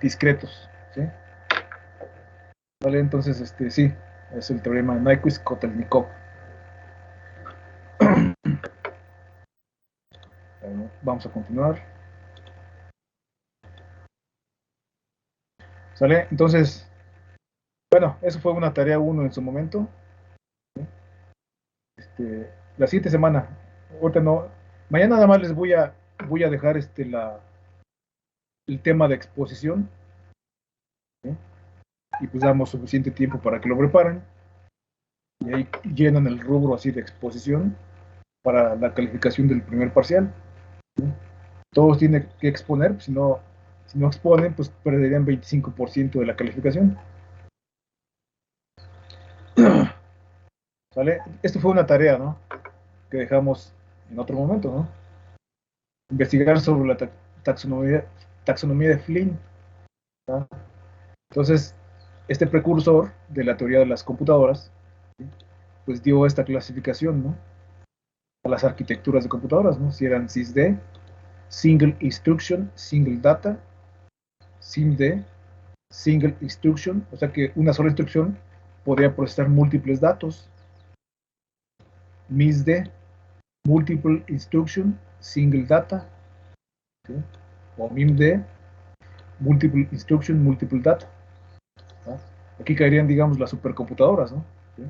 discretos, ¿sí? ¿Vale? Entonces, sí, es el teorema de Nyquist-Kotelnikov. Bueno, vamos a continuar. ¿Sale? Entonces, bueno, eso fue una tarea 1 en su momento. La siguiente semana, ahorita no, mañana nada más les voy a dejar el tema de exposición, ¿sí? Y pues damos suficiente tiempo para que lo preparen y ahí llenan el rubro así de exposición para la calificación del primer parcial, ¿sí? Todos tienen que exponer, pues, si no exponen, pues perderían 25% de la calificación. ¿Sale? Esto fue una tarea, ¿no? Que dejamos en otro momento, ¿no? Investigar sobre la taxonomía de Flynn, ¿no? Entonces, este precursor de la teoría de las computadoras, ¿sí? Pues dio esta clasificación, ¿no? A las arquitecturas de computadoras, ¿no? Si eran SysD, Single Instruction, Single Data, SIMD, Single Instruction, o sea que una sola instrucción podría procesar múltiples datos. MISD, Multiple Instruction, Single Data, ¿sí? O MIMD, Multiple Instruction, Multiple Data, ¿no? Aquí caerían, digamos, las supercomputadoras, ¿no? ¿Sí?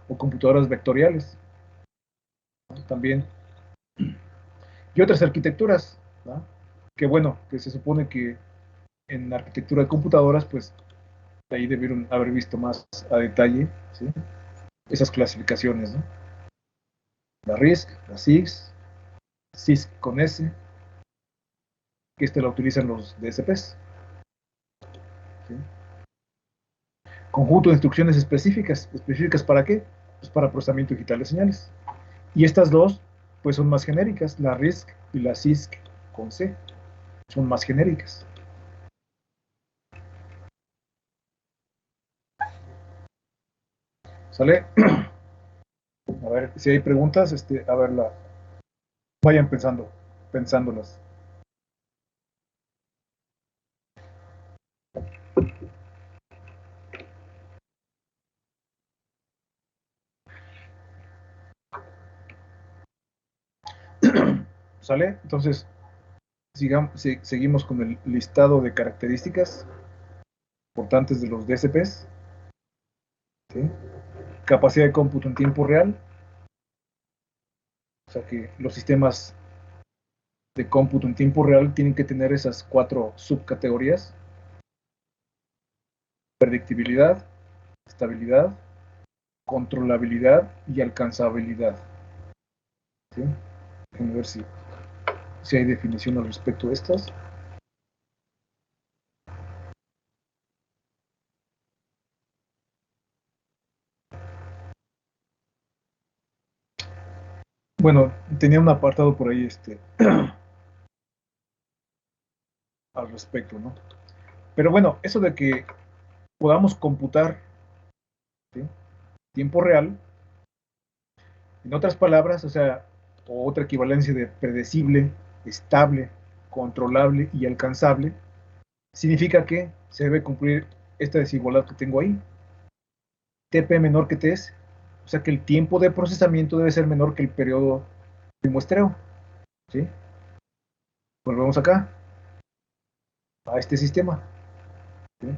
O computadoras vectoriales, ¿no? También. Y otras arquitecturas, ¿no? Que bueno, que se supone que en arquitectura de computadoras, pues ahí debieron haber visto más a detalle, ¿sí? Esas clasificaciones, ¿no? La RISC, la CISC, CISC con S, que la utilizan los DSPs, ¿sí? Conjunto de instrucciones específicas. ¿Específicas para qué? Pues para procesamiento digital de señales. Y estas dos, pues son más genéricas. La RISC y la CISC con C son más genéricas. ¿Sale? A ver, si hay preguntas, a verla. Vayan pensándolas. ¿Sale? Entonces, seguimos con el listado de características importantes de los DSPs, ¿sí? Capacidad de cómputo en tiempo real, o sea que los sistemas de cómputo en tiempo real tienen que tener esas 4 subcategorías: predictibilidad, estabilidad, controlabilidad y alcanzabilidad, ¿sí? Déjenme ver si hay definición al respecto de estas. Bueno, tenía un apartado por ahí al respecto, ¿no? Pero bueno, eso de que podamos computar, ¿sí? Tiempo real, en otras palabras, o sea, o otra equivalencia de predecible, estable, controlable y alcanzable, significa que se debe cumplir esta desigualdad que tengo ahí, TP menor que TS, o sea que el tiempo de procesamiento debe ser menor que el periodo de muestreo, ¿sí? Volvemos acá, a este sistema, ¿sí?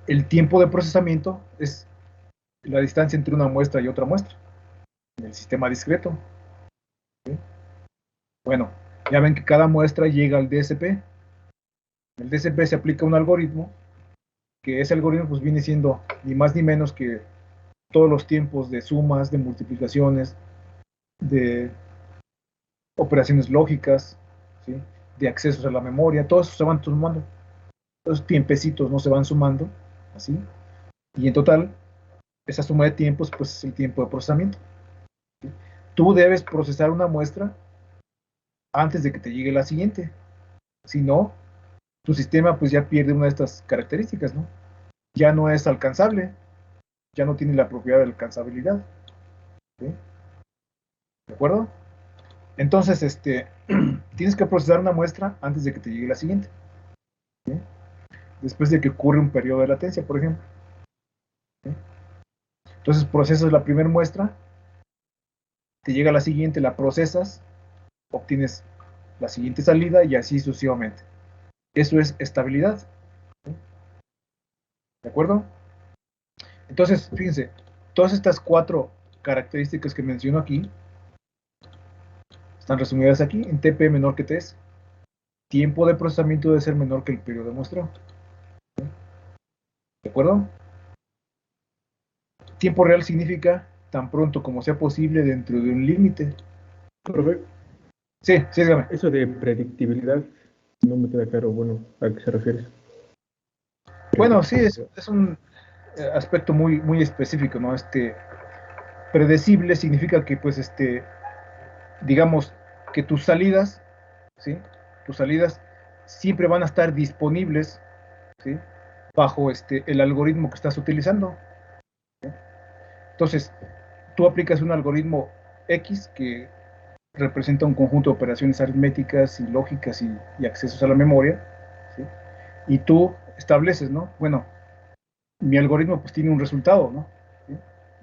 El tiempo de procesamiento es la distancia entre una muestra y otra muestra, en el sistema discreto, ¿sí? Bueno, ya ven que cada muestra llega al DSP, En el DCP se aplica un algoritmo, que ese algoritmo pues viene siendo ni más ni menos que todos los tiempos de sumas, de multiplicaciones, de operaciones lógicas, ¿sí? De accesos a la memoria, todo eso se van sumando. Esos tiempecitos no se van sumando, así, y en total, esa suma de tiempos, pues es el tiempo de procesamiento. ¿Sí? Tú debes procesar una muestra antes de que te llegue la siguiente. Si no, tu sistema pues ya pierde una de estas características, ¿no? Ya no es alcanzable, ya no tiene la propiedad de alcanzabilidad. ¿Sí? ¿De acuerdo? Entonces, tienes que procesar una muestra antes de que te llegue la siguiente. ¿Sí? Después de que ocurre un periodo de latencia, por ejemplo. ¿Sí? Entonces procesas la primera muestra, te llega la siguiente, la procesas, obtienes la siguiente salida y así sucesivamente. Eso es estabilidad. ¿Sí? ¿De acuerdo? Entonces, fíjense, todas estas 4 características que menciono aquí están resumidas aquí en TP menor que TS. Tiempo de procesamiento debe ser menor que el periodo de muestreo. ¿Sí? ¿De acuerdo? Tiempo real significa tan pronto como sea posible dentro de un límite. Profe, Sí, sí, dígame. eso de predictibilidad no me queda claro, bueno, ¿a qué se refiere? Bueno, sí, es un aspecto muy, muy específico, ¿no? Predecible significa que, pues, digamos, que tus salidas, ¿sí? Tus salidas siempre van a estar disponibles, ¿sí? Bajo el algoritmo que estás utilizando. ¿Sí? Entonces, tú aplicas un algoritmo X que representa un conjunto de operaciones aritméticas y lógicas y accesos a la memoria, ¿sí? Y tú estableces, ¿no? Bueno, mi algoritmo pues tiene un resultado, ¿no? ¿Sí?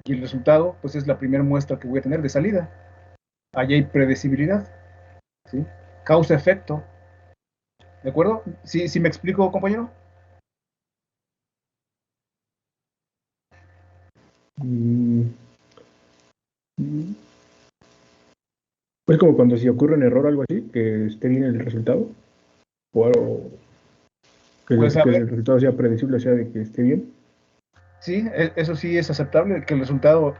Y el resultado pues es la primera muestra que voy a tener de salida. Allí hay predecibilidad, ¿sí? Causa-efecto, ¿de acuerdo? ¿Sí, sí me explico, compañero? Mm, mm, Pues como cuando si ocurre un error o algo así, que esté bien el resultado, o algo, Pues a que ver, el resultado sea predecible, o sea, de que esté bien. sí, eso sí es aceptable, que el resultado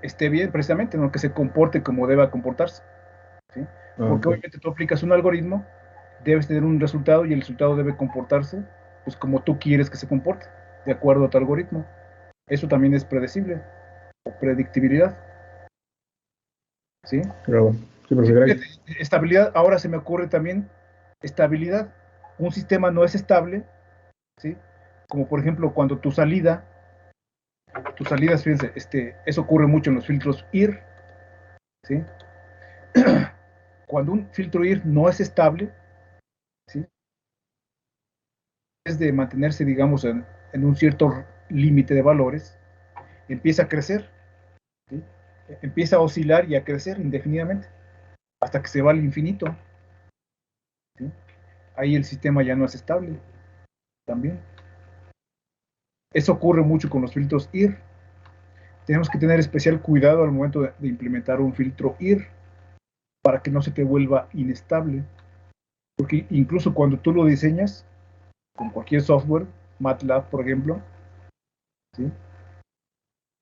esté bien precisamente, ¿no? Que se comporte como deba comportarse, ¿sí? Ah, Porque ok. obviamente tú aplicas un algoritmo, debes tener un resultado y el resultado debe comportarse pues como tú quieres que se comporte, de acuerdo a tu algoritmo. Eso también es predecible o predictibilidad, ¿sí? Bravo. Sí, profe, Sí, gracias. fíjate, estabilidad, ahora se me ocurre también estabilidad. Un sistema no es estable, ¿sí? Como por ejemplo cuando tus salidas, fíjense, eso ocurre mucho en los filtros IR, ¿sí? Cuando un filtro IR no es estable, ¿sí? Es de mantenerse, digamos, en un cierto límite de valores, empieza a crecer, ¿sí? Empieza a oscilar y a crecer indefinidamente, hasta que se va al infinito, ¿sí? Ahí el sistema ya no es estable, también. Eso ocurre mucho con los filtros IR. Tenemos que tener especial cuidado al momento de implementar un filtro IR para que no se te vuelva inestable. Porque incluso cuando tú lo diseñas con cualquier software, MATLAB por ejemplo, ¿sí?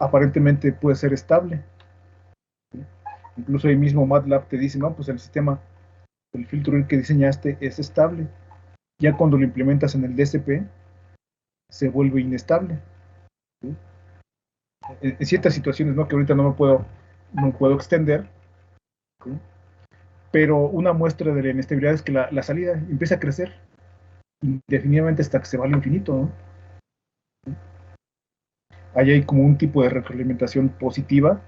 Aparentemente puede ser estable, ¿sí? Incluso ahí mismo MATLAB te dice, no, pues el sistema, el filtro IR que diseñaste es estable. Ya cuando lo implementas en el DSP, se vuelve inestable, ¿sí? En ciertas situaciones, ¿no? Que ahorita no puedo extender, ¿sí? Pero una muestra de la inestabilidad es que la salida empieza a crecer indefinidamente hasta que se va al infinito, ¿no? Ahí hay como un tipo de retroalimentación positiva,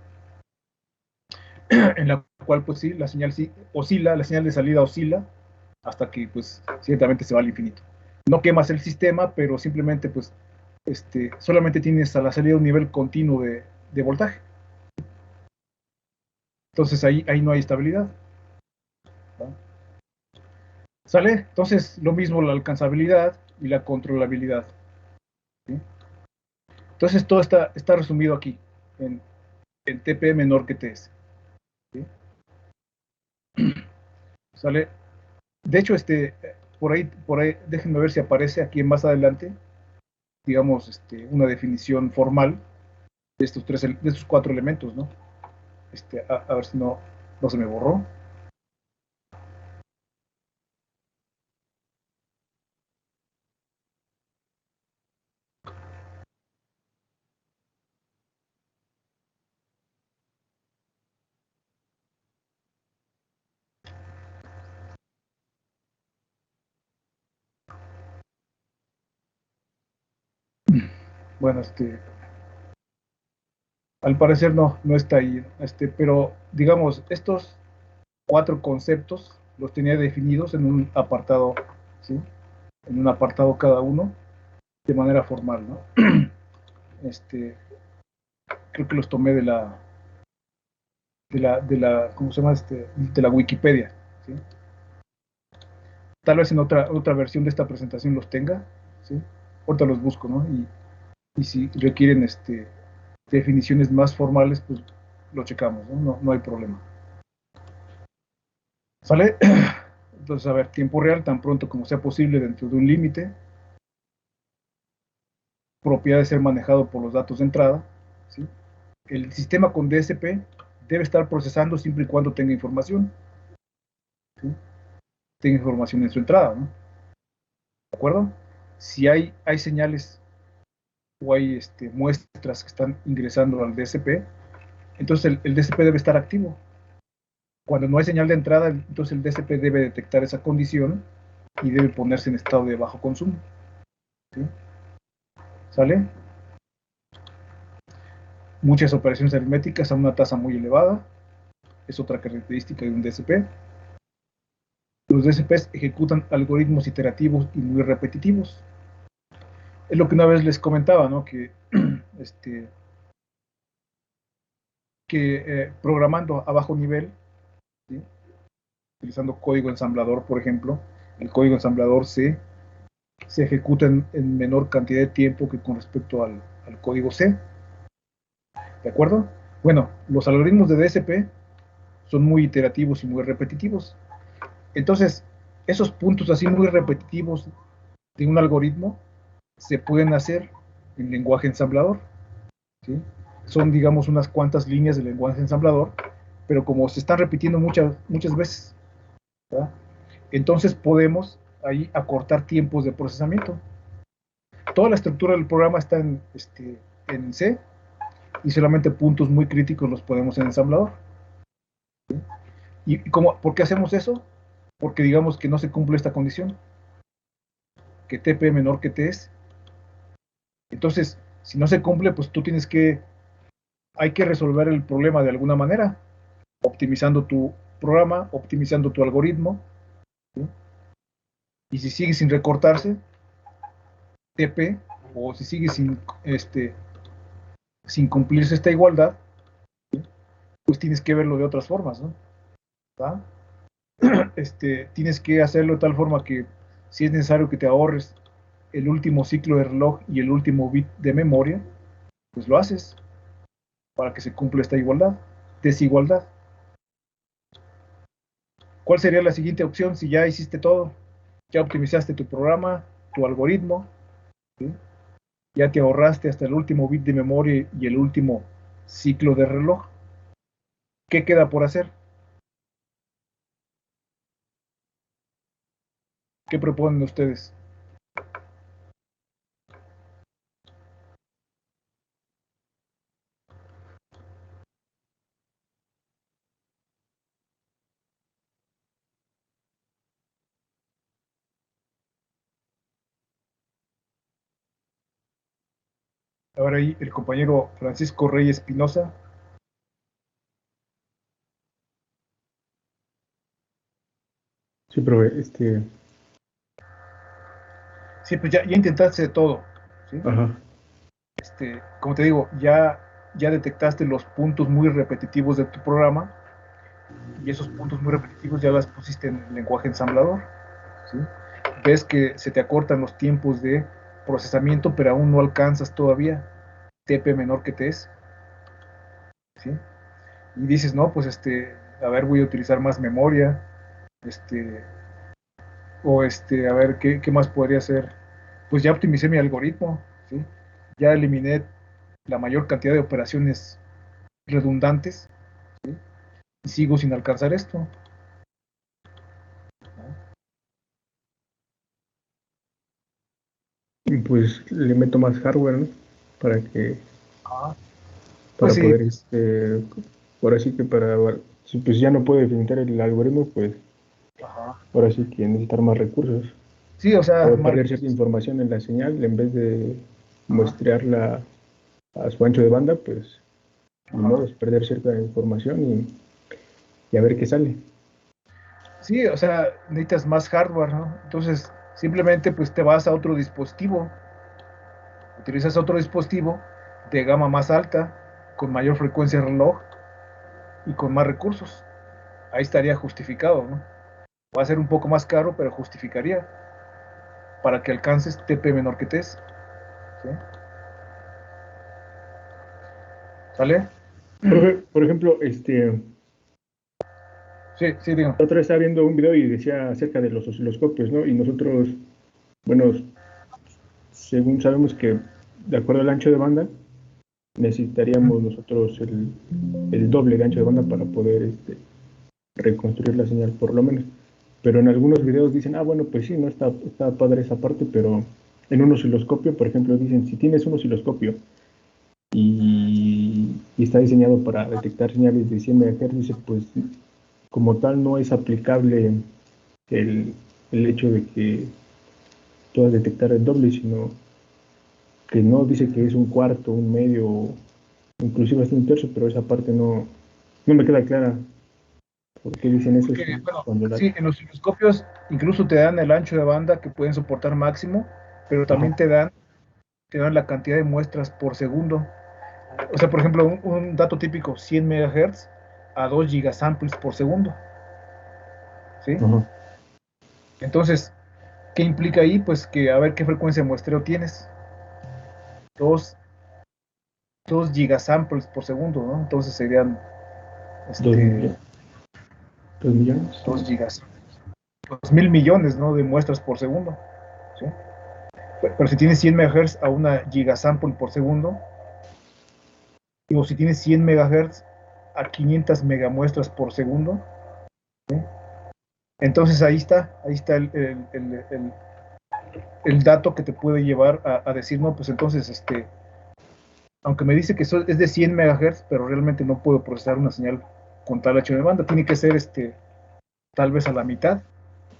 en la cual, pues sí, la señal sí oscila, la señal de salida oscila, hasta que, pues, ciertamente se va al infinito. No quemas el sistema, pero simplemente, pues, solamente tienes a la salida un nivel continuo de voltaje. Entonces ahí no hay estabilidad, ¿no? ¿Sale? Entonces, lo mismo la alcanzabilidad y la controlabilidad, ¿sí? Entonces, todo está resumido aquí, en TP menor que TS, ¿sí? ¿Sale? De hecho, por ahí, déjenme ver si aparece aquí más adelante, digamos, una definición formal de estos 4 elementos, ¿no? A ver si no se me borró. Bueno, al parecer no está ahí, pero digamos, estos 4 conceptos los tenía definidos en un apartado, ¿sí? En un apartado cada uno, de manera formal, ¿no? Creo que los tomé ¿cómo se llama? De la Wikipedia, ¿sí? Tal vez en otra versión de esta presentación los tenga, ¿sí? Ahorita los busco, ¿no? Y si requieren definiciones más formales, pues lo checamos, ¿no? No hay problema. ¿Sale? Entonces, a ver, tiempo real, tan pronto como sea posible dentro de un límite, propiedad de ser manejado por los datos de entrada, ¿sí? El sistema con DSP debe estar procesando siempre y cuando tenga información, ¿sí? Tenga información en su entrada, ¿no? ¿De acuerdo? Si hay señales o hay muestras que están ingresando al DSP, entonces el DSP debe estar activo. Cuando no hay señal de entrada, entonces el DSP debe detectar esa condición y debe ponerse en estado de bajo consumo, ¿sí? ¿Sale? Muchas operaciones aritméticas a una tasa muy elevada, es otra característica de un DSP. Los DSPs ejecutan algoritmos iterativos y muy repetitivos. Es lo que una vez les comentaba, ¿no? Que, programando a bajo nivel, ¿sí? Utilizando código ensamblador, por ejemplo, el código ensamblador se ejecuta en menor cantidad de tiempo que con respecto al código C. ¿De acuerdo? Bueno, los algoritmos de DSP son muy iterativos y muy repetitivos. Entonces, esos puntos así muy repetitivos de un algoritmo se pueden hacer en lenguaje ensamblador, ¿sí? Son, digamos, unas cuantas líneas de lenguaje ensamblador, pero como se están repitiendo muchas veces, ¿verdad? Entonces podemos ahí acortar tiempos de procesamiento. Toda la estructura del programa está en C y solamente puntos muy críticos los podemos en ensamblador. ¿Sí? ¿Y por qué hacemos eso? Porque digamos que no se cumple esta condición, que TP menor que TS. Entonces, si no se cumple, pues hay que resolver el problema de alguna manera, optimizando tu programa, optimizando tu algoritmo, ¿sí? Y si sigue sin recortarse, TP, o si sigue sin cumplirse esta igualdad, ¿sí? Pues tienes que verlo de otras formas, ¿no? ¿Tá? Tienes que hacerlo de tal forma que si es necesario que te ahorres el último ciclo de reloj y el último bit de memoria, pues lo haces para que se cumpla esta desigualdad. ¿Cuál sería la siguiente opción si ya hiciste todo? Ya optimizaste tu programa, tu algoritmo, ¿sí? Ya te ahorraste hasta el último bit de memoria y el último ciclo de reloj. ¿Qué queda por hacer? ¿Qué proponen ustedes? Ahora ahí el compañero Francisco Reyes Espinosa. Sí, profe, Sí, pues ya intentaste de todo, ¿sí? ajá. Como te digo, ya detectaste los puntos muy repetitivos de tu programa y esos puntos muy repetitivos ya las pusiste en el lenguaje ensamblador, ¿sí? Ves que se te acortan los tiempos de procesamiento, pero aún no alcanzas todavía TP menor que TS, ¿sí? Y dices, no, pues a ver, voy a utilizar más memoria, O a ver, ¿qué más podría hacer? Pues ya optimicé mi algoritmo, ¿sí? Ya eliminé la mayor cantidad de operaciones redundantes, ¿sí? Y sigo sin alcanzar esto, ¿no? Y pues le meto más hardware, ¿no? Para que, Ah, pues para sí, poder, ahora sí que si pues ya no puedo definitar el algoritmo, pues ajá. ahora sí que necesitar más recursos. Sí, o sea, O perder Marcos, cierta información en la señal en vez de ajá, muestrearla a su ancho de banda, pues ni ajá. modo, es perder cierta información y a ver qué sale. Sí, o sea, necesitas más hardware, ¿no? Entonces, simplemente pues te vas a otro dispositivo, utilizas otro dispositivo de gama más alta, con mayor frecuencia de reloj y con más recursos. Ahí estaría justificado, ¿no? Va a ser un poco más caro, pero justificaría para que alcances TP menor que TES. ¿Sí? ¿Sale? Por ejemplo, Sí, sí, digo. la otra vez estaba viendo un video y decía acerca de los osciloscopios, ¿no? Y nosotros, bueno, según sabemos que de acuerdo al ancho de banda, necesitaríamos nosotros el doble de ancho de banda para poder reconstruir la señal, por lo menos. Pero en algunos videos dicen, ah, bueno, pues sí, no está padre esa parte, pero en un osciloscopio, por ejemplo, dicen, si tienes un osciloscopio y está diseñado para detectar señales de 100 MHz, dice, pues como tal no es aplicable el, el hecho de que puedas detectar el doble, sino que no dice que es un cuarto, un medio, inclusive hasta un tercio, pero esa parte no me queda clara por qué dicen eso Porque, bueno, cuando la... sí, en los osciloscopios incluso te dan el ancho de banda que pueden soportar máximo, pero Ajá, también te dan la cantidad de muestras por segundo. O sea, por ejemplo, un dato típico, 100 MHz a 2 gigasamples por segundo. ¿Sí? ajá, Entonces, ¿qué implica ahí? Pues que a ver qué frecuencia de muestreo tienes. 2 gigasamples por segundo, ¿no? Entonces serían dos, este, 2 millones. 2 gigas, 2.000 millones, ¿no? De muestras por segundo. ¿Sí? Pero si tienes 100 MHz a una gigasample por segundo, o si tienes 100 MHz a 500 megamuestras por segundo, ¿sí? Entonces ahí está el dato que te puede llevar a decir, no, pues entonces, aunque me dice que es de 100 MHz, pero realmente no puedo procesar una señal con tal ancho de banda, tiene que ser tal vez a la mitad,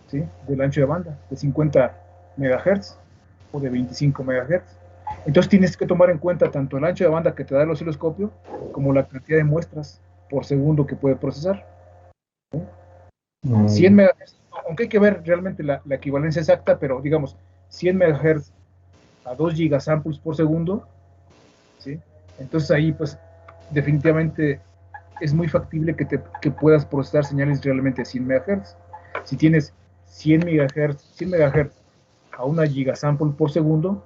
¿sí? Del ancho de banda, de 50 MHz o de 25 MHz. Entonces tienes que tomar en cuenta tanto el ancho de banda que te da el osciloscopio como la cantidad de muestras por segundo que puede procesar. ¿Sí? Ah, 100 ya. MHz, aunque hay que ver realmente la equivalencia exacta, pero digamos 100 MHz a 2 gigasamples por segundo, ¿sí? Entonces ahí pues definitivamente es muy factible que puedas procesar señales realmente a 100 MHz. Si tienes 100 MHz a una gigasample por segundo,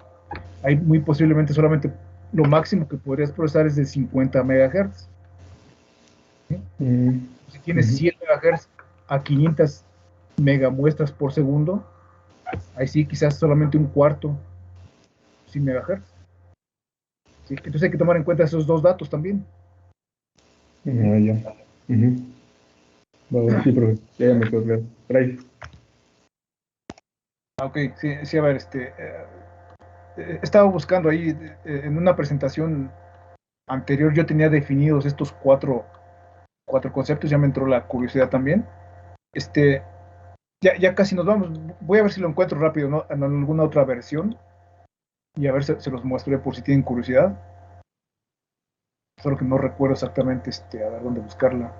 ahí muy posiblemente solamente lo máximo que podrías procesar es de 50 MHz. ¿Sí? Mm, Si tienes ujú. 100 MHz a 500 megamuestras por segundo, ahí sí quizás solamente un cuarto 100 MHz. ¿Sí? Entonces hay que tomar en cuenta esos dos datos también. Ah, ya. Ujú. Sí, profe, ya me quedó claro. Gracias. Ok, sí, sí, a ver, estaba buscando ahí en una presentación anterior, yo tenía definidos estos cuatro conceptos, ya me entró la curiosidad también. Este, ya casi nos vamos. Voy a ver si lo encuentro rápido, ¿no? En alguna otra versión y a ver si se los muestre por si tienen curiosidad. Solo que no recuerdo exactamente, a ver dónde buscarla.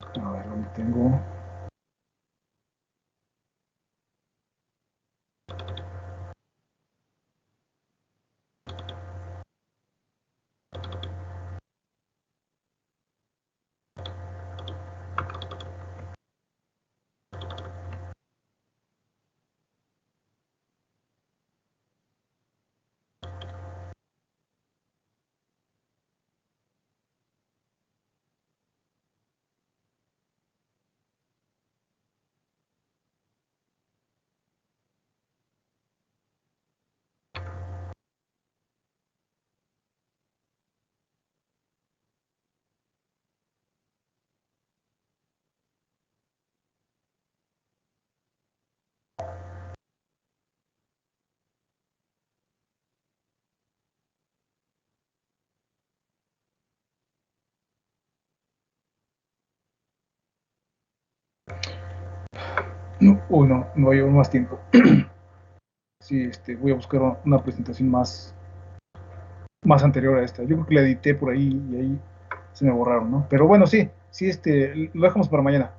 A ver dónde tengo. No, uy, no va a llevar más tiempo. Sí, voy a buscar una presentación más anterior a esta. Yo creo que la edité por ahí y ahí se me borraron, ¿no? Pero bueno, sí, lo dejamos para mañana.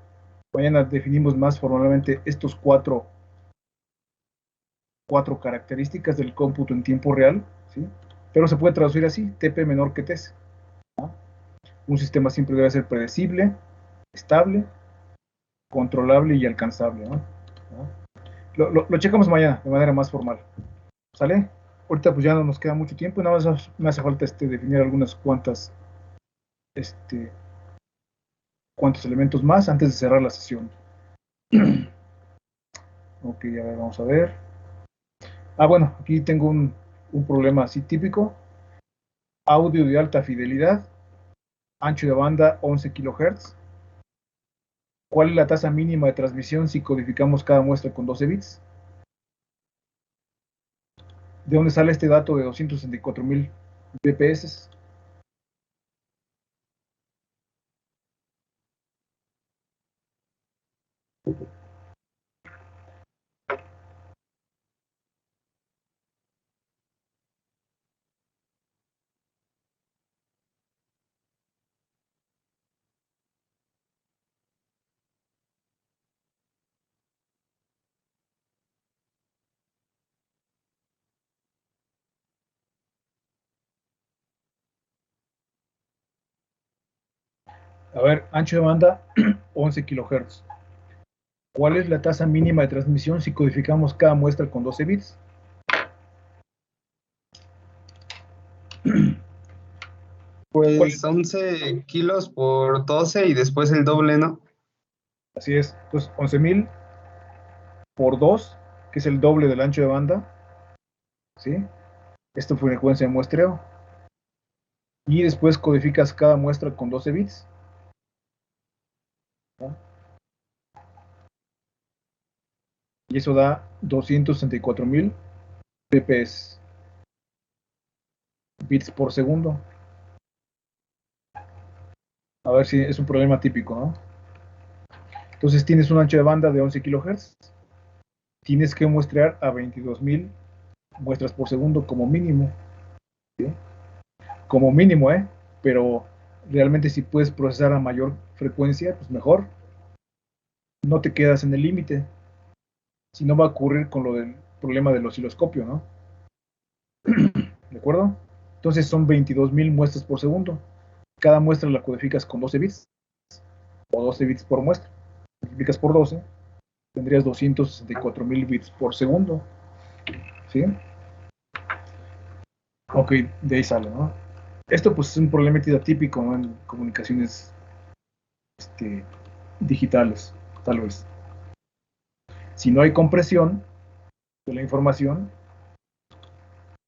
Mañana definimos más formalmente estos cuatro características del cómputo en tiempo real, ¿sí? Pero se puede traducir así, TP menor que TC, ¿no? Un sistema siempre debe ser predecible, estable, controlable y alcanzable, ¿no? Lo checamos mañana de manera más formal. ¿Sale? Ahorita pues ya no nos queda mucho tiempo, nada más me hace falta definir algunas cuantos elementos más antes de cerrar la sesión. Ok, a ver, vamos a ver. Bueno, aquí tengo un problema así típico. Audio de alta fidelidad, ancho de banda 11 kHz. ¿Cuál es la tasa mínima de transmisión si codificamos cada muestra con 12 bits? ¿De dónde sale este dato de 264.000 bps? A ver, ancho de banda 11 kHz. ¿Cuál es la tasa mínima de transmisión si codificamos cada muestra con 12 bits? Pues 11 kilos por 12 y después el doble, ¿no? Así es. Entonces, 11.000 por 2, que es el doble del ancho de banda, ¿sí? Esta fue frecuencia de muestreo. Y después codificas cada muestra con 12 bits, ¿no? Y eso da 264.000 bps, bits por segundo. A ver si es un problema típico, ¿no? Entonces tienes un ancho de banda de 11 kHz, tienes que muestrear a 22.000 muestras por segundo como mínimo, ¿sí? Como mínimo, ¿eh? Pero realmente si puedes procesar a mayor frecuencia, pues mejor. No te quedas en el límite. Si no va a ocurrir con lo del problema del osciloscopio, ¿no? ¿De acuerdo? Entonces son 22.000 muestras por segundo. Cada muestra la codificas con 12 bits o 12 bits por muestra. Multiplicas por 12, tendrías 264.000 bits por segundo. ¿Sí? Ok, de ahí sale, ¿no? Esto pues es un problema típico, ¿no? En comunicaciones digitales, tal vez. Si no hay compresión de la información,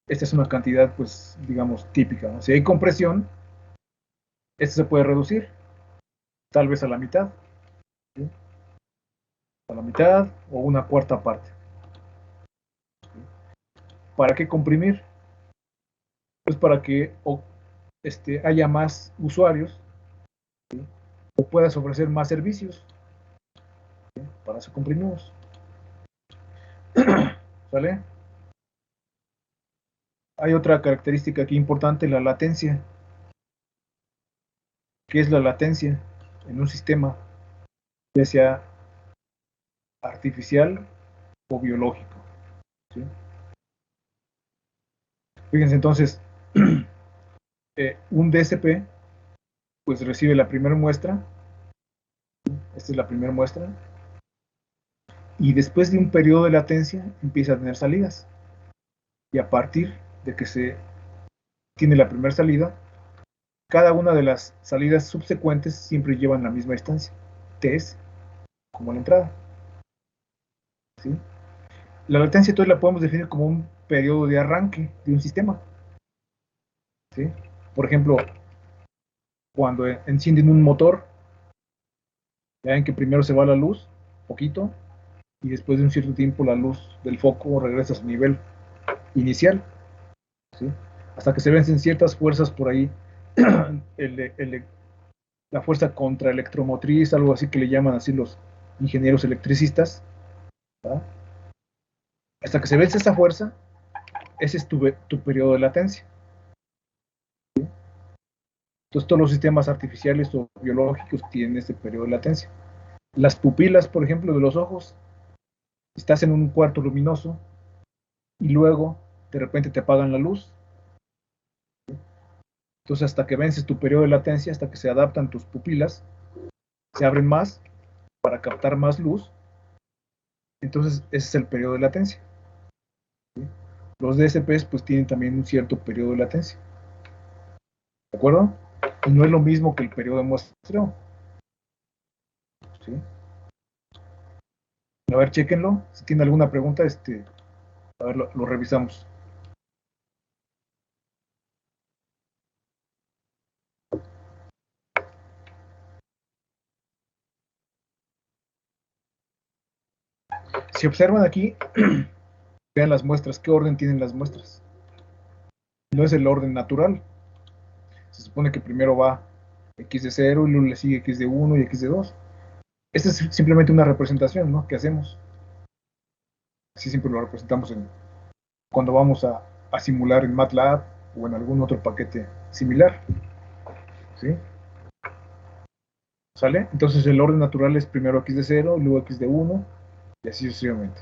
esta es una cantidad, pues, digamos, típica, ¿no? Si hay compresión, esta se puede reducir, tal vez a la mitad, ¿sí? A la mitad o una cuarta parte. ¿Para qué comprimir? Pues para que haya más usuarios, ¿sí? O puedas ofrecer más servicios, ¿sí? Para eso comprimimos. ¿Vale? Hay otra característica aquí importante, la latencia. ¿Qué es la latencia en un sistema, ya sea artificial o biológico? ¿Sí? Fíjense entonces, un DSP pues recibe la primera muestra, esta es la primera muestra, y después de un periodo de latencia empieza a tener salidas. Y a partir de que se tiene la primera salida, cada una de las salidas subsecuentes siempre llevan la misma distancia, Ts, como la entrada. ¿Sí? La latencia entonces la podemos definir como un periodo de arranque de un sistema. ¿Sí? Por ejemplo, cuando encienden un motor, ya ven que primero se va la luz, poquito, y después de un cierto tiempo la luz del foco regresa a su nivel inicial, ¿sí? Hasta que se vencen ciertas fuerzas por ahí, la fuerza contraelectromotriz, algo así que le llaman así los ingenieros electricistas, ¿verdad? Hasta que se vence esa fuerza, ese es tu periodo de latencia. Entonces todos los sistemas artificiales o biológicos tienen este periodo de latencia. Las pupilas, por ejemplo, de los ojos, estás en un cuarto luminoso y luego de repente te apagan la luz. Entonces hasta que vences tu periodo de latencia, hasta que se adaptan tus pupilas, se abren más para captar más luz. Entonces ese es el periodo de latencia. Los DSPs pues tienen también un cierto periodo de latencia. ¿De acuerdo? Y no es lo mismo que el periodo de muestreo. ¿Sí? A ver, chéquenlo. Si tienen alguna pregunta, a ver, lo revisamos. Si observan aquí, vean las muestras, ¿qué orden tienen las muestras? No es el orden natural. Se supone que primero va x de 0 y luego le sigue x de 1 y x de 2. Esta es simplemente una representación, ¿no? Que hacemos. Así siempre lo representamos cuando vamos a simular en MATLAB o en algún otro paquete similar. ¿Sí? ¿Sale? Entonces el orden natural es primero x de 0, luego x de 1 y así sucesivamente.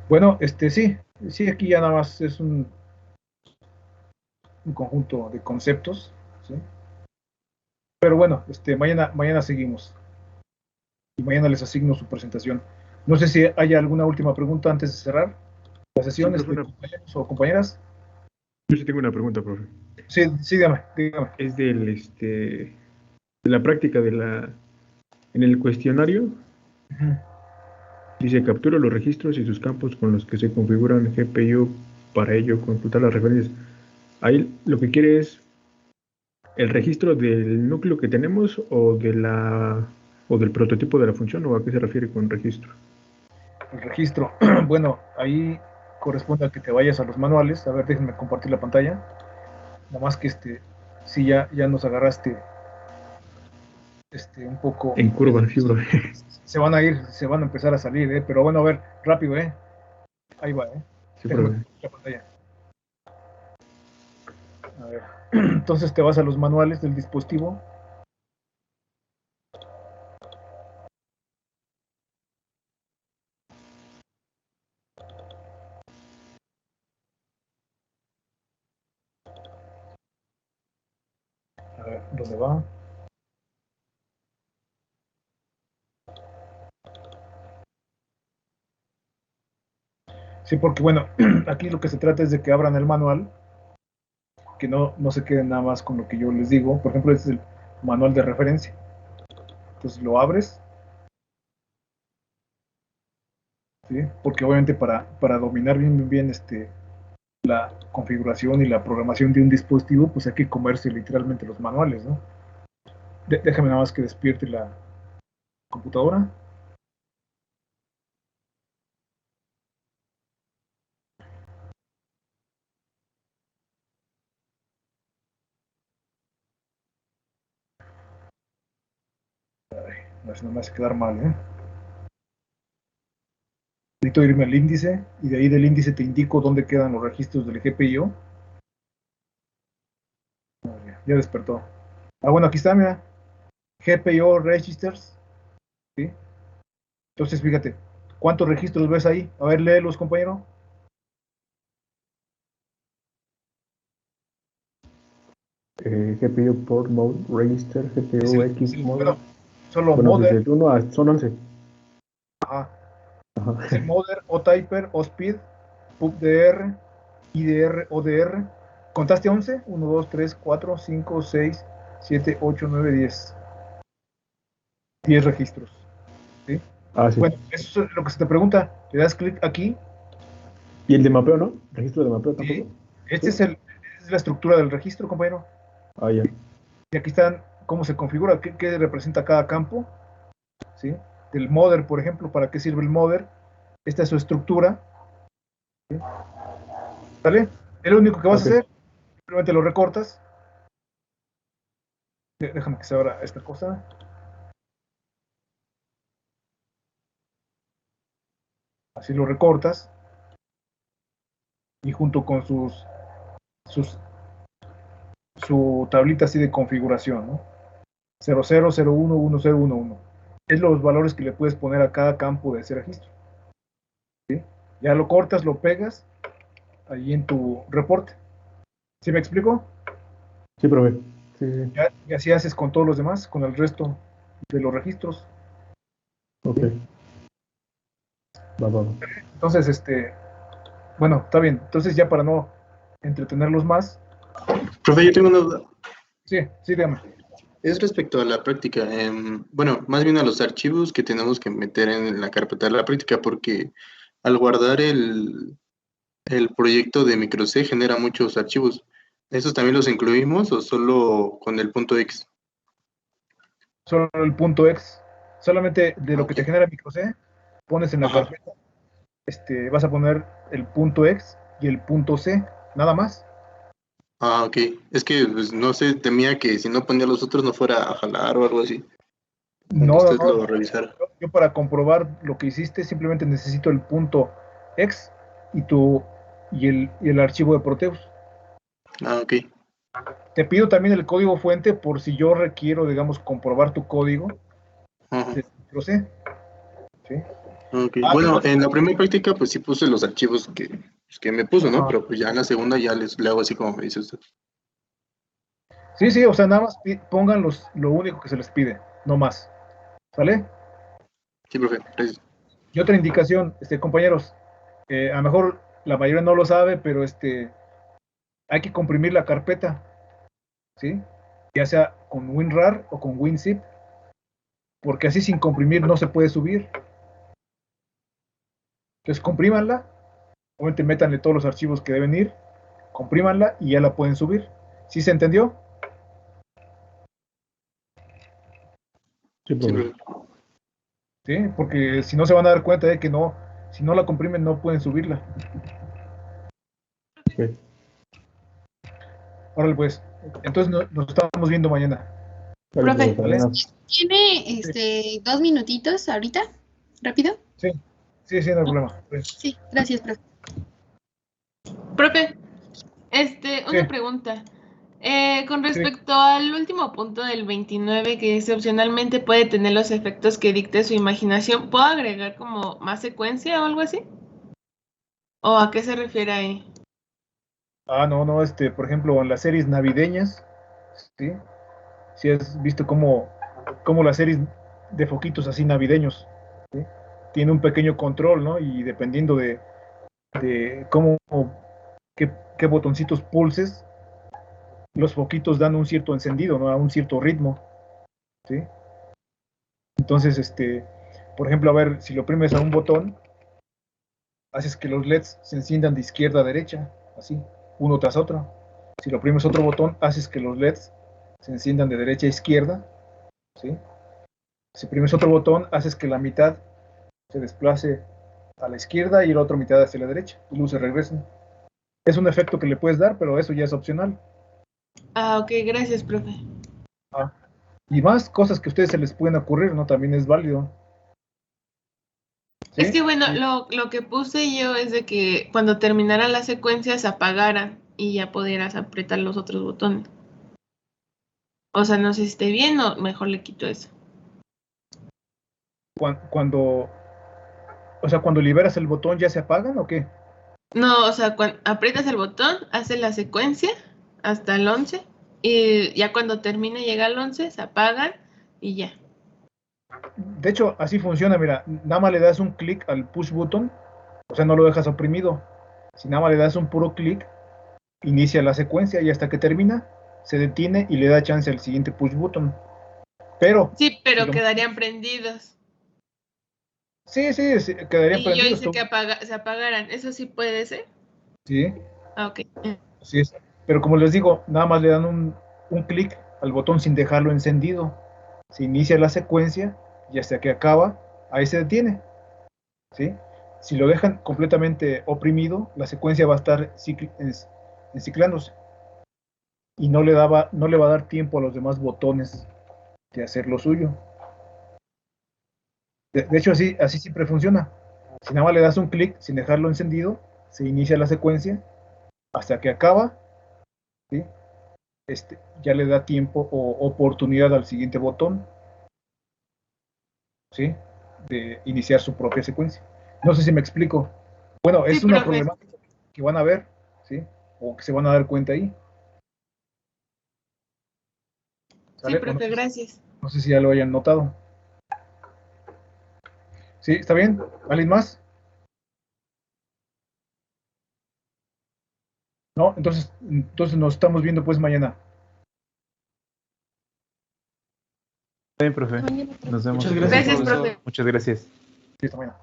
Bueno, sí, aquí ya nada más es un conjunto de conceptos, ¿sí? Pero bueno, mañana seguimos y mañana les asigno su presentación. No sé si hay alguna última pregunta antes de cerrar la sesión, Sí, profe, compañeros o compañeras. yo sí tengo una pregunta, profe. Sí, dígame. Es de la práctica en el cuestionario. Ujú. Dice, captura los registros y sus campos con los que se configuran GPU para ello consultar las referencias. Ahí lo que quiere es el registro del núcleo que tenemos o del prototipo de la función, o a qué se refiere con registro. El registro. Bueno, ahí corresponde a que te vayas a los manuales. A ver, déjenme compartir la pantalla. Nada más que sí, ya nos agarraste un poco. En curva, sí, profe. Se van a empezar a salir, pero bueno, a ver, rápido, ahí va, Sí, déjame profe. compartir la pantalla. A ver, entonces te vas a los manuales del dispositivo. A ver, ¿dónde va? Sí, porque bueno, aquí lo que se trata es de que abran el manual, que no se queden nada más con lo que yo les digo. Por ejemplo, este es el manual de referencia. Entonces lo abres, ¿sí? Porque obviamente para dominar bien la configuración y la programación de un dispositivo, pues hay que comerse literalmente los manuales, ¿no? Déjame nada más que despierte la computadora. No me hace quedar mal, ¿eh? Necesito irme al índice y de ahí del índice te indico dónde quedan los registros del GPIO. Ya despertó. Ah, bueno, aquí está, mira. GPIO registers. ¿Sí? Entonces, fíjate, ¿cuántos registros ves ahí? A ver, léelos, compañero. GPU Port Mode Register, GPU X Mode. Bueno, solo Bueno, Mother. desde el 1 a son 11. Ajá. Ajá. Es el Mother, O-Typer, O-Speed, PUBDR, IDR, ODR. ¿Contaste 11? 1, 2, 3, 4, 5, 6, 7, 8, 9, 10. 10 registros. ¿Sí? Ah, sí. Bueno, eso es lo que se te pregunta. Le das clic aquí. ¿Y el de mapeo, no? ¿Registro de mapeo ¿Sí? tampoco? Esta ¿Sí? es la estructura del registro, compañero. Ah, ya. Y aquí están cómo se configura, qué representa cada campo. ¿Sí? Del mother, por ejemplo, ¿para qué sirve el mother? Esta es su estructura. ¿Sí? ¿Sale? Es lo único que vas a Ok. hacer. Simplemente lo recortas. Déjame que se abra esta cosa. Así lo recortas. Y junto con su tablita así de configuración, ¿no? 00, 01, 10, 11. Es los valores que le puedes poner a cada campo de ese registro. ¿Sí? Ya lo cortas, lo pegas ahí en tu reporte. ¿Sí me explico? Sí, profe. Sí. Y así haces con todos los demás, con el resto de los registros. Ok. Va. Entonces, bueno, está bien. Entonces ya para no entretenerlos más. Profe, yo tengo una duda. Sí, dígame. Es respecto a la práctica. Bueno, más bien a los archivos que tenemos que meter en la carpeta de la práctica, porque al guardar el proyecto de microC genera muchos archivos. ¿Esos también los incluimos o solo con el punto X? Solo el punto X. Solamente de lo que Ok. te genera microC, pones en la Ajá. carpeta. Vas a poner el punto X y el punto C, nada más. Ah, ok. Es que, pues, no sé, temía que si no ponía los otros no fuera a jalar o algo así. Aunque No, usted no, lo revisara. yo para comprobar lo que hiciste simplemente necesito el punto X y el archivo de Proteus. Ah, ok. Te pido también el código fuente por si yo requiero, digamos, comprobar tu código Ajá. de microC. ¿Sí? Ok. Ah, Bueno, en la primera práctica pues sí puse los archivos que me puso, ¿no? ajá. Pero pues ya en la segunda ya le hago así como me dice usted. Sí, o sea, nada más pongan lo único que se les pide, no más. ¿Sale? Sí, profe, gracias. Y otra indicación, compañeros, a lo mejor la mayoría no lo sabe, pero hay que comprimir la carpeta, ¿sí? Ya sea con WinRAR o con WinZip, porque así sin comprimir no se puede subir. Entonces comprímanla, obviamente métanle todos los archivos que deben ir, comprímanla y ya la pueden subir. ¿Sí se entendió? Sí, Sí, profe. profe. ¿Sí? Porque si no se van a dar cuenta de que no, si no la comprimen no pueden subirla. Ok. Órale pues, entonces nos estamos viendo mañana. Vale, Profe, profe. Mañana. ¿tiene Sí, 2 minutitos ahorita? ¿Rápido? sí, no hay problema. Sí, gracias, profe. Profe, Sí, una pregunta. Con sí. respecto al último punto del 29, que dice opcionalmente puede tener los efectos que dicte su imaginación, ¿puedo agregar como más secuencia o algo así? ¿O a qué se refiere ahí? Ah, no, por ejemplo, en las series navideñas, ¿sí? Si has visto cómo las series de foquitos así navideños, ¿sí? Tiene un pequeño control, ¿no? Y dependiendo de qué botoncitos pulses, los foquitos dan un cierto encendido, ¿no? A un cierto ritmo, ¿sí? Entonces, por ejemplo, a ver, si lo oprimes a un botón, haces que los LEDs se enciendan de izquierda a derecha, así, uno tras otro. Si lo oprimes otro botón, haces que los LEDs se enciendan de derecha a izquierda, ¿sí? Si oprimes otro botón, haces que la mitad se desplace a la izquierda y la otra mitad hacia la derecha, y luces regresen. Es un efecto que le puedes dar, pero eso ya es opcional. Ah, ok, gracias, profe. Ah, y más cosas que a ustedes se les pueden ocurrir, ¿no? También es válido. Es ¿Sí? que bueno, lo que puse yo es de que cuando terminara la secuencia se apagara y ya pudieras apretar los otros botones. O sea, no sé si esté bien o mejor le quito eso. Cuando, o sea, cuando liberas el botón, ¿ya se apagan o qué? No, o sea, cuando aprietas el botón, hace la secuencia hasta el 11 y ya cuando termine llega al 11, se apagan y ya. De hecho, así funciona, mira, nada más le das un clic al push button, o sea, no lo dejas oprimido. Si nada más le das un puro clic, inicia la secuencia y hasta que termina, se detiene y le da chance al siguiente push button. Pero, Sí, si pero lo... quedarían prendidos. Sí, quedarían Y yo prendidos. hice que se apagaran. ¿Eso sí puede ser? Sí, Ah, ok. así es. Pero como les digo, nada más le dan un clic al botón sin dejarlo encendido. Se inicia la secuencia y hasta que acaba, ahí se detiene. ¿Sí? Si lo dejan completamente oprimido, la secuencia va a estar enciclándose. y no le va a dar tiempo a los demás botones de hacer lo suyo. De hecho, así siempre funciona. Si nada más le das un clic sin dejarlo encendido, se inicia la secuencia hasta que acaba, ¿sí? Ya le da tiempo o oportunidad al siguiente botón, ¿sí? De iniciar su propia secuencia. No sé si me explico. Bueno, es Sí, una profe. problemática que van a ver, ¿sí? O que se van a dar cuenta ahí. Sí, ¿Sale? profe, gracias. No sé si ya lo hayan notado. ¿Sí? ¿Está bien? ¿Alguien más? No, entonces nos estamos viendo pues mañana. Está bien, profe. Mañana, profe. Nos vemos. Muchas gracias, Gracias, profesor. profe. Muchas gracias. Sí, hasta mañana.